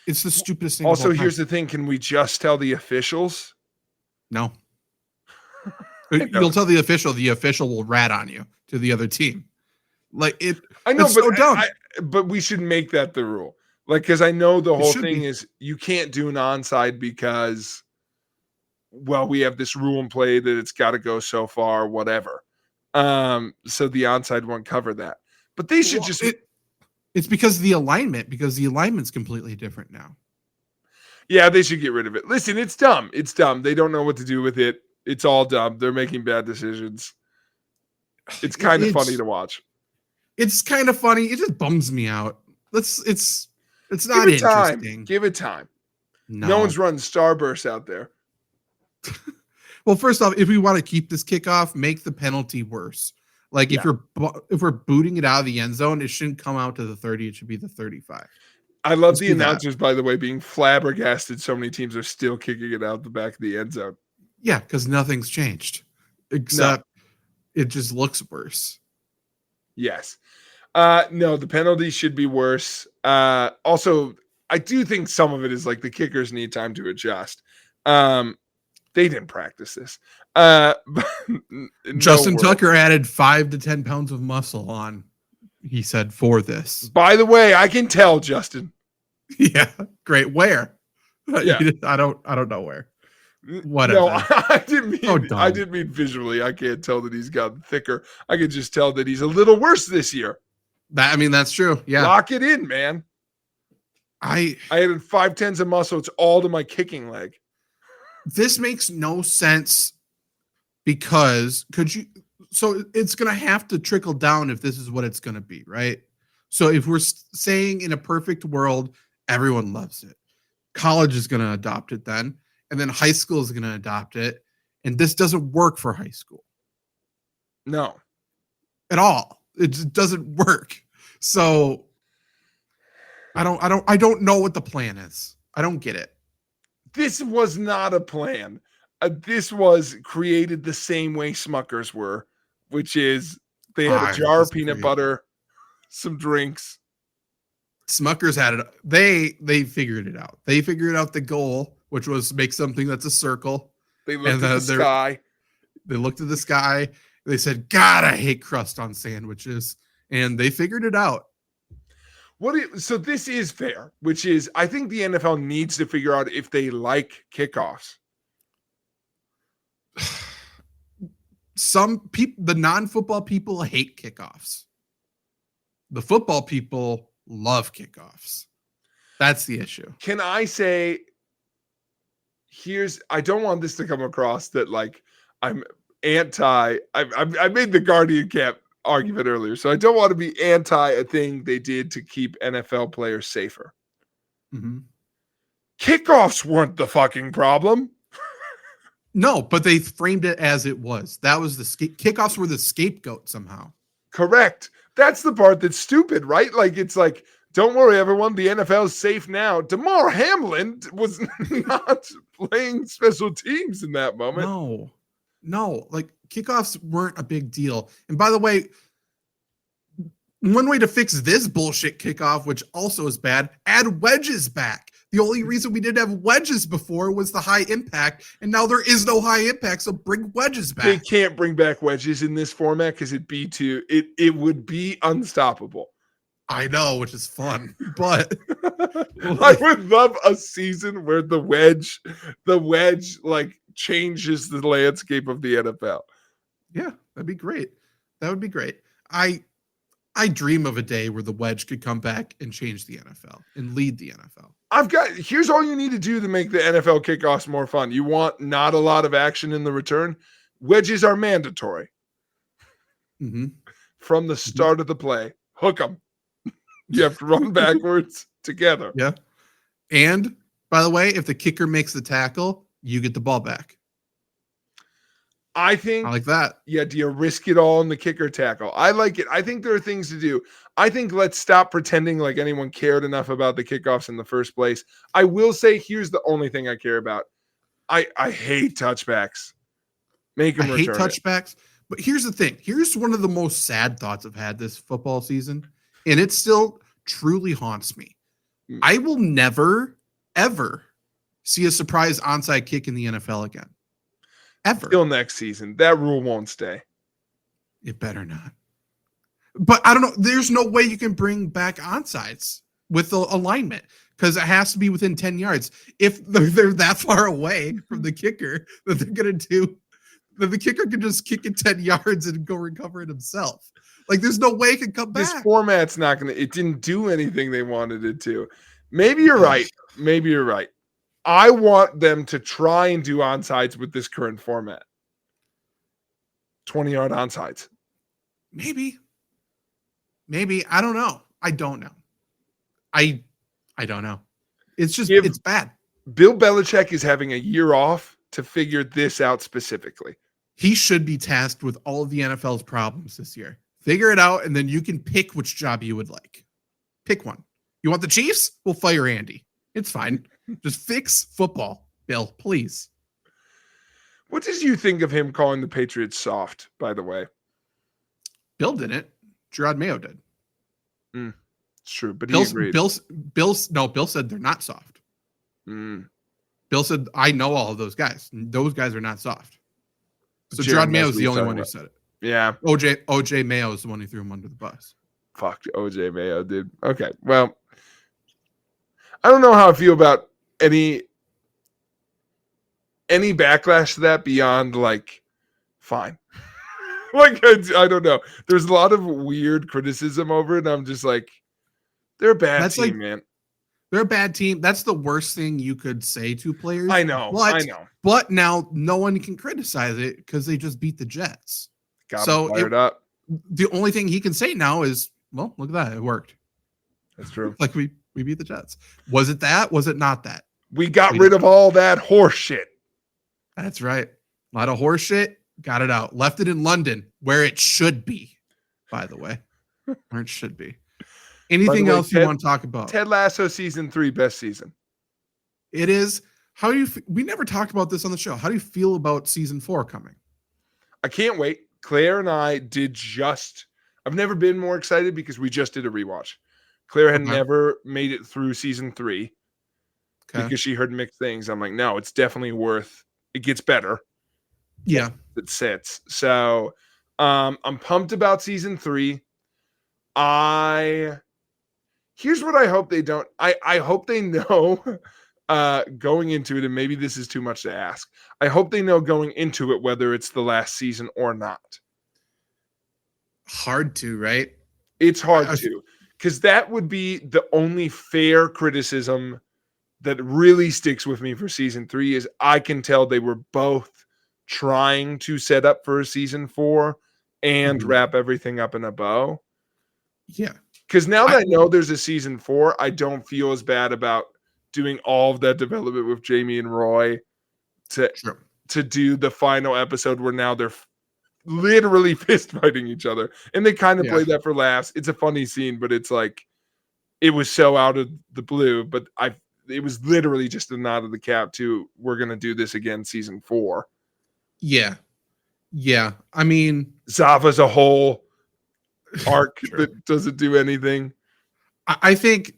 It's the stupidest thing. Also, here's the thing. Can we just tell the officials? No. You'll tell the official will rat on you to the other team. Like it. I know, but so dumb. But we should make that the rule. Like, because I know the whole thing is you can't do an onside because, well, we have this rule in play that it's got to go so far, whatever. So the onside won't cover that. But they should It's because of the alignment's completely different now. Yeah, they should get rid of it. Listen, it's dumb. It's dumb. They don't know what to do with it. It's all dumb. They're making bad decisions. It's kind of funny to watch. It's kind of funny. It just bums me out. It's not interesting. Give it time. No one's running Starburst out there. Well, first off, if we want to keep this kickoff, make the penalty worse. Like if we're booting it out of the end zone, it shouldn't come out to the 30. It should be the 35. I love the announcers, by the way, being flabbergasted. So many teams are still kicking it out the back of the end zone. Yeah, because nothing's changed except it just looks worse. Yes. No, the penalty should be worse. Also, I do think some of it is like the kickers need time to adjust. They didn't practice this. Justin Tucker added 5 to 10 pounds of muscle on, he said, for this. By the way, I can tell, Justin. Yeah, great. Where? Yeah. I don't know where. Whatever. No, I didn't mean visually. I can't tell that he's gotten thicker. I can just tell that he's a little worse this year. That's true. Yeah. Lock it in, man. I added 5/10 of muscle. It's all to my kicking leg. This makes no sense because it's going to have to trickle down if this is what it's going to be, right? So if we're saying in a perfect world, everyone loves it. College is going to adopt it then, and then high school is going to adopt it, and this doesn't work for high school. No. At all. It just doesn't work. So I don't know what the plan is. I don't get it. This was not a plan. This was created the same way Smuckers were, which is they had a jar of peanut butter, some drinks, Smuckers had it. They figured it out. They figured out the goal, which was make something that's a circle. They looked at the sky. They looked at the sky. They said, "God, I hate crust on sandwiches," and they figured it out. So this is fair, which is I think the NFL needs to figure out if they like kickoffs. Some people, the non-football people, hate kickoffs. The football people love kickoffs. That's the issue. Can I say, I don't want this to come across that like I'm anti. I made the Guardian Cap argument earlier, so I don't want to be anti a thing they did to keep NFL players safer. Mm-hmm. Kickoffs weren't the fucking problem. No, but they framed it as it was. That was kickoffs were the scapegoat somehow. Correct. That's the part that's stupid, right? Like, it's like, don't worry, everyone. The NFL is safe now. DeMar Hamlin was not playing special teams in that moment. No. Like, kickoffs weren't a big deal. And by the way, one way to fix this bullshit kickoff, which also is bad, add wedges back. The only reason we didn't have wedges before was the high impact, and now there is no high impact, so bring wedges back. They can't bring back wedges in this format because it would be unstoppable. I know, which is fun, but I would love a season where the wedge like changes the landscape of the NFL. Yeah, that'd be great. That would be great. I dream of a day where the wedge could come back and change the NFL and lead the NFL. Here's all you need to do to make the NFL kickoffs more fun. You want not a lot of action in the return? Wedges are mandatory. Mm-hmm. From the start of the play. Hook them. You have to run backwards together. Yeah. And, by the way, if the kicker makes the tackle, you get the ball back. I like that. Yeah, do you risk it all in the kicker tackle? I like it. I think there are things to do. I think let's stop pretending like anyone cared enough about the kickoffs in the first place. I will say, here's the only thing I care about. I hate touchbacks. Make them return. I hate touchbacks. But here's the thing. Here's one of the most sad thoughts I've had this football season, and it still truly haunts me. I will never, ever see a surprise onside kick in the NFL again. Ever. Till next season. That rule won't stay. It better not. But I don't know. There's no way you can bring back onsides with the alignment because it has to be within 10 yards. If they're that far away from the kicker that they're going to do, then the kicker can just kick it 10 yards and go recover it himself. Like, there's no way it can come back. This format's not going to, it didn't do anything they wanted it to. Maybe you're right. Maybe you're right. I want them to try and do onsides with this current format. 20-yard onsides. Maybe. I don't know. I don't know. I don't know. It's just, it's bad. Bill Belichick is having a year off to figure this out specifically. He should be tasked with all of the NFL's problems this year. Figure it out, and then you can pick which job you would like. Pick one. You want the Chiefs? We'll fire Andy. It's fine. Just fix football, Bill, please. What did you think of him calling the Patriots soft, by the way? Bill didn't. Gerard Mayo did. It's true, but he agreed. Bill said they're not soft. Bill said, I know all of those guys. Those guys are not soft. So Gerard Mayo is the only one who said it. Yeah. OJ Mayo is the one who threw him under the bus. Fuck OJ Mayo, dude. Okay, well, I don't know how I feel about any backlash to that beyond like, fine. Like, I don't know. There's a lot of weird criticism over it. And I'm just like, they're a bad team, man. They're a bad team. That's the worst thing you could say to players. I know. But now no one can criticize it because they just beat the Jets. Got fired up. The only thing he can say now is, well, look at that. It worked. That's true. Like we beat the Jets. Was it that? Was it not that? We got rid of all that horse shit. That's right. A lot of horse shit. Got it out. Left it in London, where it should be, by the way. Where it should be. Anything else you want to talk about? Ted Lasso season 3, best season. It is. How do you? We never talked about this on the show. How do you feel about season 4 coming? I can't wait. Claire and I did I've never been more excited because we just did a rewatch. Claire had Okay. never made it through season 3 Okay. because she heard mixed things. I'm like, no, it's definitely worth. It gets better. Yeah. It sits. So, I'm pumped about season 3. I Here's what I hope they don't. I hope they know going into it, and maybe this is too much to ask. I hope they know going into it whether it's the last season or not. Hard to, right? It's hard I, to, because that would be the only fair criticism that really sticks with me for season 3 is I can tell they were both trying to set up for a season 4 and Mhm. wrap everything up in a bow. Yeah. Because now I, that I know there's a season 4, I don't feel as bad about doing all of that development with Jamie and Roy to sure. to do the final episode where now they're literally fist fighting each other. And they kind of Yeah. play that for laughs. It's a funny scene, but it's like it was so out of the blue. But it was literally just a nod of the cap to we're gonna do this again season 4. Yeah. Yeah. I mean, Zava's a whole arc true. that doesn't do anything. I think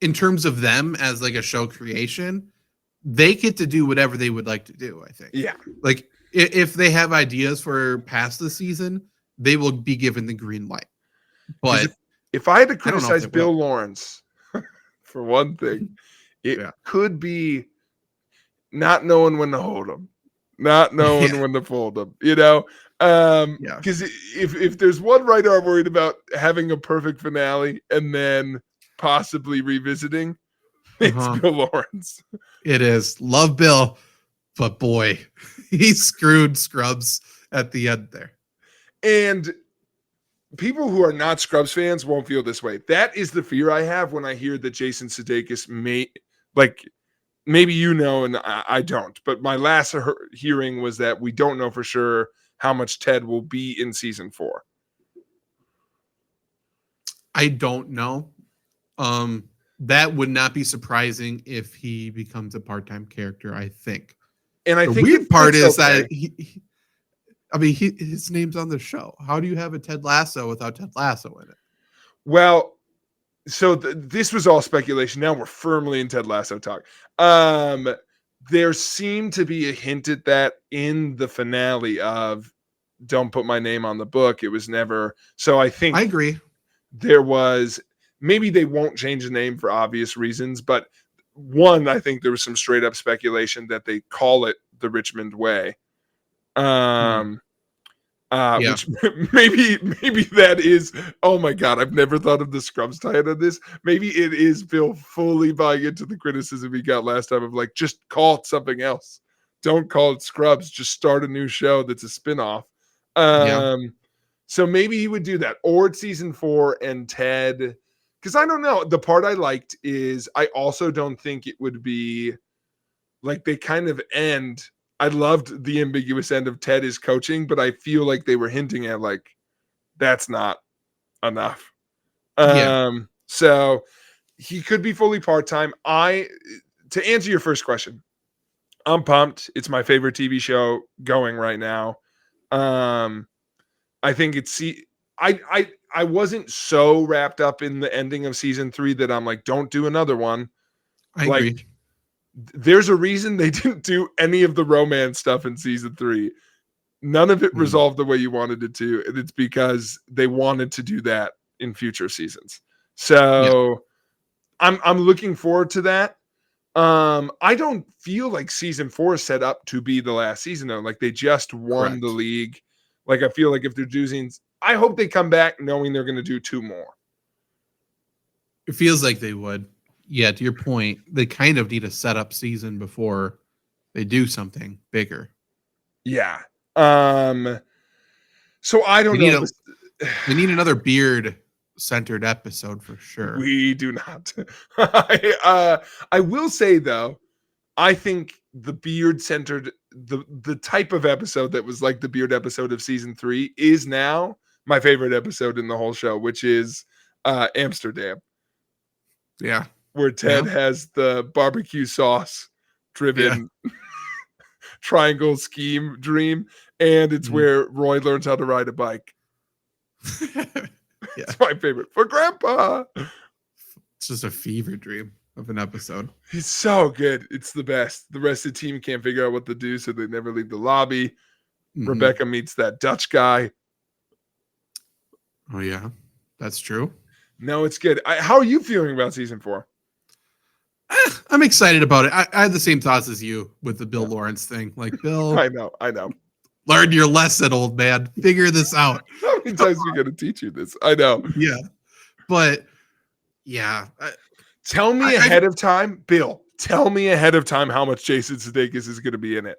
in terms of them as like a show creation, they get to do whatever they would like to do. I think. Yeah. Like if they have ideas for past the season, they will be given the green light. Because But if I had to I don't know if criticize they Bill will. Lawrence for one thing, it Yeah. could be not knowing when to hold them, not knowing Yeah. when to fold them, you know? Yeah. Because if there's one writer I'm worried about having a perfect finale and then possibly revisiting, it's Uh-huh. Bill Lawrence. It is. Love Bill, but boy, he screwed Scrubs at the end there. And people who are not Scrubs fans won't feel this way. That is the fear I have when I hear that Jason Sudeikis may, like, maybe you know and I don't, but my last hearing was that we don't know for sure how much Ted will be in season 4. I don't know. That would not be surprising if he becomes a part-time character, I think. And I The think weird part is okay. that his name's on the show. How do you have a Ted Lasso without Ted Lasso in it? Well, so this was all speculation. Now we're firmly in Ted Lasso talk. There seemed to be a hint at that in the finale of "Don't Put My Name on the Book." It was never. So I think I agree. there was. Maybe they won't change the name for obvious reasons, but one, I think there was some straight up speculation that they call it the Richmond Way. Yeah. Which maybe that is, oh my god, I've never thought of the Scrubs tie-in on this. Maybe it is Bill fully buying into the criticism he got last time of like, just call it something else. Don't call it Scrubs. Just start a new show that's a spinoff. Yeah. So maybe he would do that. Or it's season 4 and Ted. Because I don't know. The part I liked is I also don't think it would be like they kind of end. I loved the ambiguous end of Ted is coaching, but I feel like they were hinting at like that's not enough. Yeah. So he could be fully part-time. To answer your first question, I'm pumped. It's my favorite TV show going right now. I think I wasn't so wrapped up in the ending of season 3 that I'm like, don't do another one. I Like, agree. there's a reason they didn't do any of the romance stuff in season 3. None of it resolved the way you wanted it to, and it's because they wanted to do that in future seasons. So I'm looking forward to that. I don't feel like season 4 is set up to be the last season though. Like they just won Correct. the league. Like I feel like if they're doing, I hope they come back knowing they're going to do 2 more. It feels like they would. Yeah, to your point, they kind of need a setup season before they do something bigger. Yeah. So I don't know. We need another beard centered episode for sure. We do not. I will say though, I think the beard centered the type of episode that was like the beard episode of season 3 is now my favorite episode in the whole show, which is Amsterdam, Yeah. where Ted has the barbecue sauce driven triangle scheme dream, and it's where Roy learns how to ride a bike. It's my favorite for Grandpa. It's just a fever dream of an episode. He's so good. It's the best. The rest of the team can't figure out what to do, so they never leave the lobby. Mhm. Rebecca meets that Dutch guy. Oh yeah, that's true. No, it's good. How are you feeling about season 4? I'm excited about it. I had the same thoughts as you with the Bill Lawrence thing. Like, Bill, I know. learn your lesson, old man. Figure this out. How many times are we going to teach you this? I know. Yeah. But, yeah. Tell me ahead of time, Bill. Tell me ahead of time how much Jason Sudeikis is going to be in it.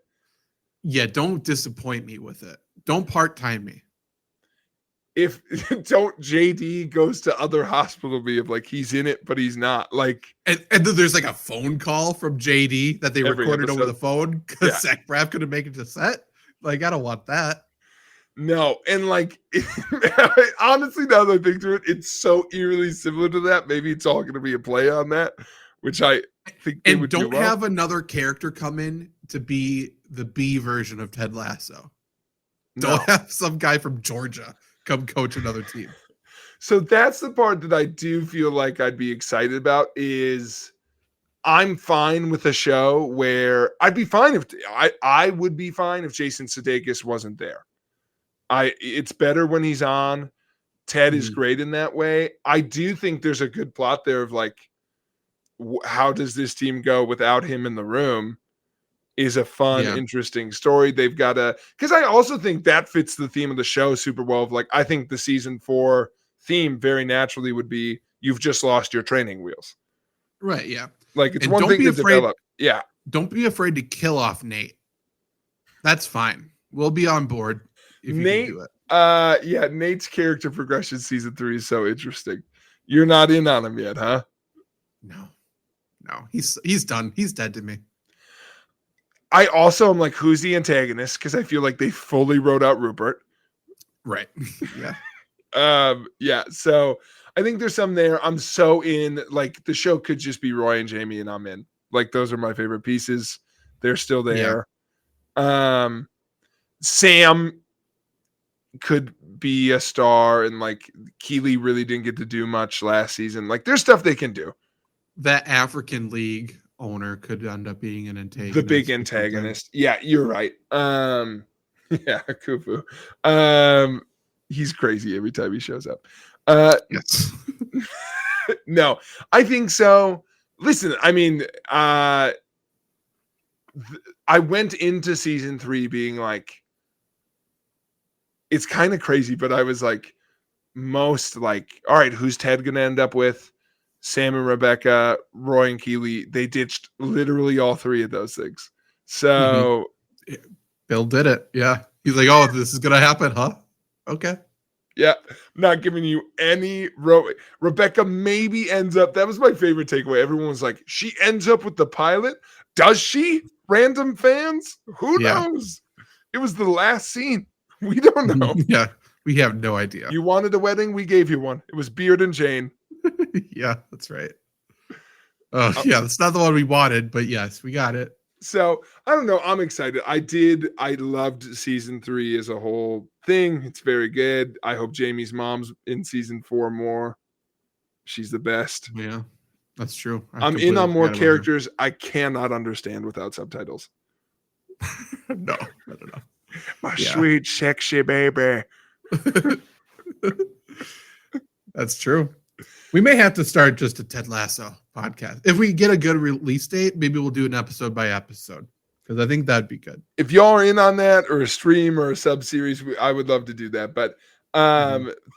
Yeah, don't disappoint me with it. Don't part-time me. If don't JD goes to other hospital me of like he's in it but he's not, like, and then there's like a phone call from JD that they recorded over the phone because Zach Braff couldn't make it to set. Like, I don't want that. No, and like honestly, now that I think through it, it's so eerily similar to that. Maybe it's all going to be a play on that, which I think they would don't have another character come in to be the B version of Ted Lasso. Don't have some guy from Georgia come coach another team. So that's the part that I do feel like I'd be excited about. Is I'm fine with a show where I'd be fine if I would be fine if Jason Sudeikis wasn't there. It's better when he's on. Ted is great in that way. I do think there's a good plot there of like, how does this team go without him in the room? Is a fun, interesting story. They've got because I also think that fits the theme of the show super well. Of like, I think the season 4 theme very naturally would be you've just lost your training wheels. Right. Yeah. Like, it's one thing to develop. Yeah. Don't be afraid to kill off Nate. That's fine. We'll be on board if Nate, you can do it. Nate's character progression season 3 is so interesting. You're not in on him yet, huh? No. He's done. He's dead to me. I also am like, who's the antagonist? Because I feel like they fully wrote out Rupert. Right. Yeah. So I think there's some there. I'm so in. Like, the show could just be Roy and Jamie, and I'm in. Like, those are my favorite pieces. They're still there. Yeah. Sam could be a star, and like Keeley really didn't get to do much last season. Like, there's stuff they can do. That African League owner could end up being an antagonist. The big antagonist. Yeah, you're right. Kufu. He's crazy every time he shows up. Yes. No, I think so. Listen, I mean, I went into season 3 being like, it's kind of crazy, but I was like, most like, all right, who's Ted gonna end up with? Sam and Rebecca, Roy and Keeley. They ditched literally all 3 of those things. So Bill did it. Yeah. He's like, oh, this is gonna happen, huh? Okay. Yeah. Not giving you any Rebecca maybe ends up. That was my favorite takeaway. Everyone was like, she ends up with the pilot. Does she? Random fans? Who knows? It was the last scene. We don't know. Yeah. We have no idea. You wanted a wedding? We gave you one. It was Beard and Jane. Yeah, that's right. Oh, yeah, that's not the one we wanted, but yes, we got it. So I don't know. I'm excited. I loved season 3 as a whole thing. It's very good. I hope Jamie's mom's in season 4 more. She's the best. Yeah, that's true. I'm in on more characters I cannot understand without subtitles. No, I don't know. My sweet, sexy baby. That's true. We may have to start just a Ted Lasso podcast. If we get a good release date, maybe we'll do an episode by episode, because I think that'd be good. If y'all are in on that, or a stream or a sub series, I would love to do that. But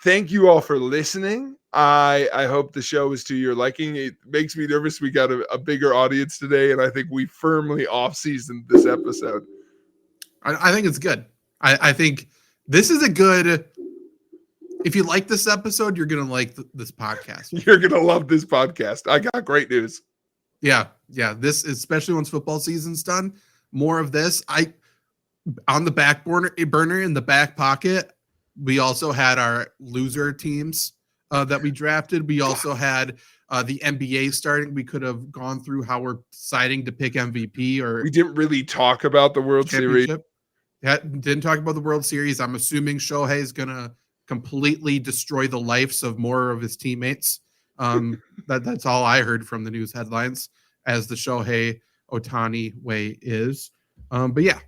thank you all for listening. I hope the show is to your liking. It makes me nervous. We got a bigger audience today, and I think we firmly off-seasoned this episode. I think it's good. I think this is a good. If you like this episode, you're going to like this podcast. You're going to love this podcast. I got great news. Yeah. This, especially once football season's done, more of this. On the back burner in the back pocket, we also had our loser teams that we drafted. We also had the NBA starting. We could have gone through how we're deciding to pick MVP. Or we didn't really talk about the World Series. Didn't talk about the World Series. I'm assuming Shohei is going to completely destroy the lives of more of his teammates That's all I heard from the news headlines as the Shohei Otani way is. But yeah,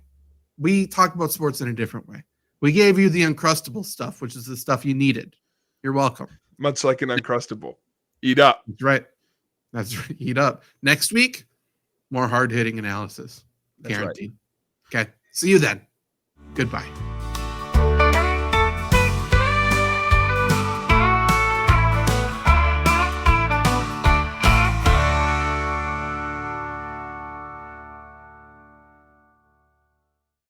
we talk about sports in a different way. We gave you the Uncrustable stuff, which is the stuff you needed. You're welcome. Much like an Uncrustable. Eat up. That's right. That's right. Eat up. Next week, more hard-hitting analysis. That's right. Guaranteed. Okay. See you then. Goodbye.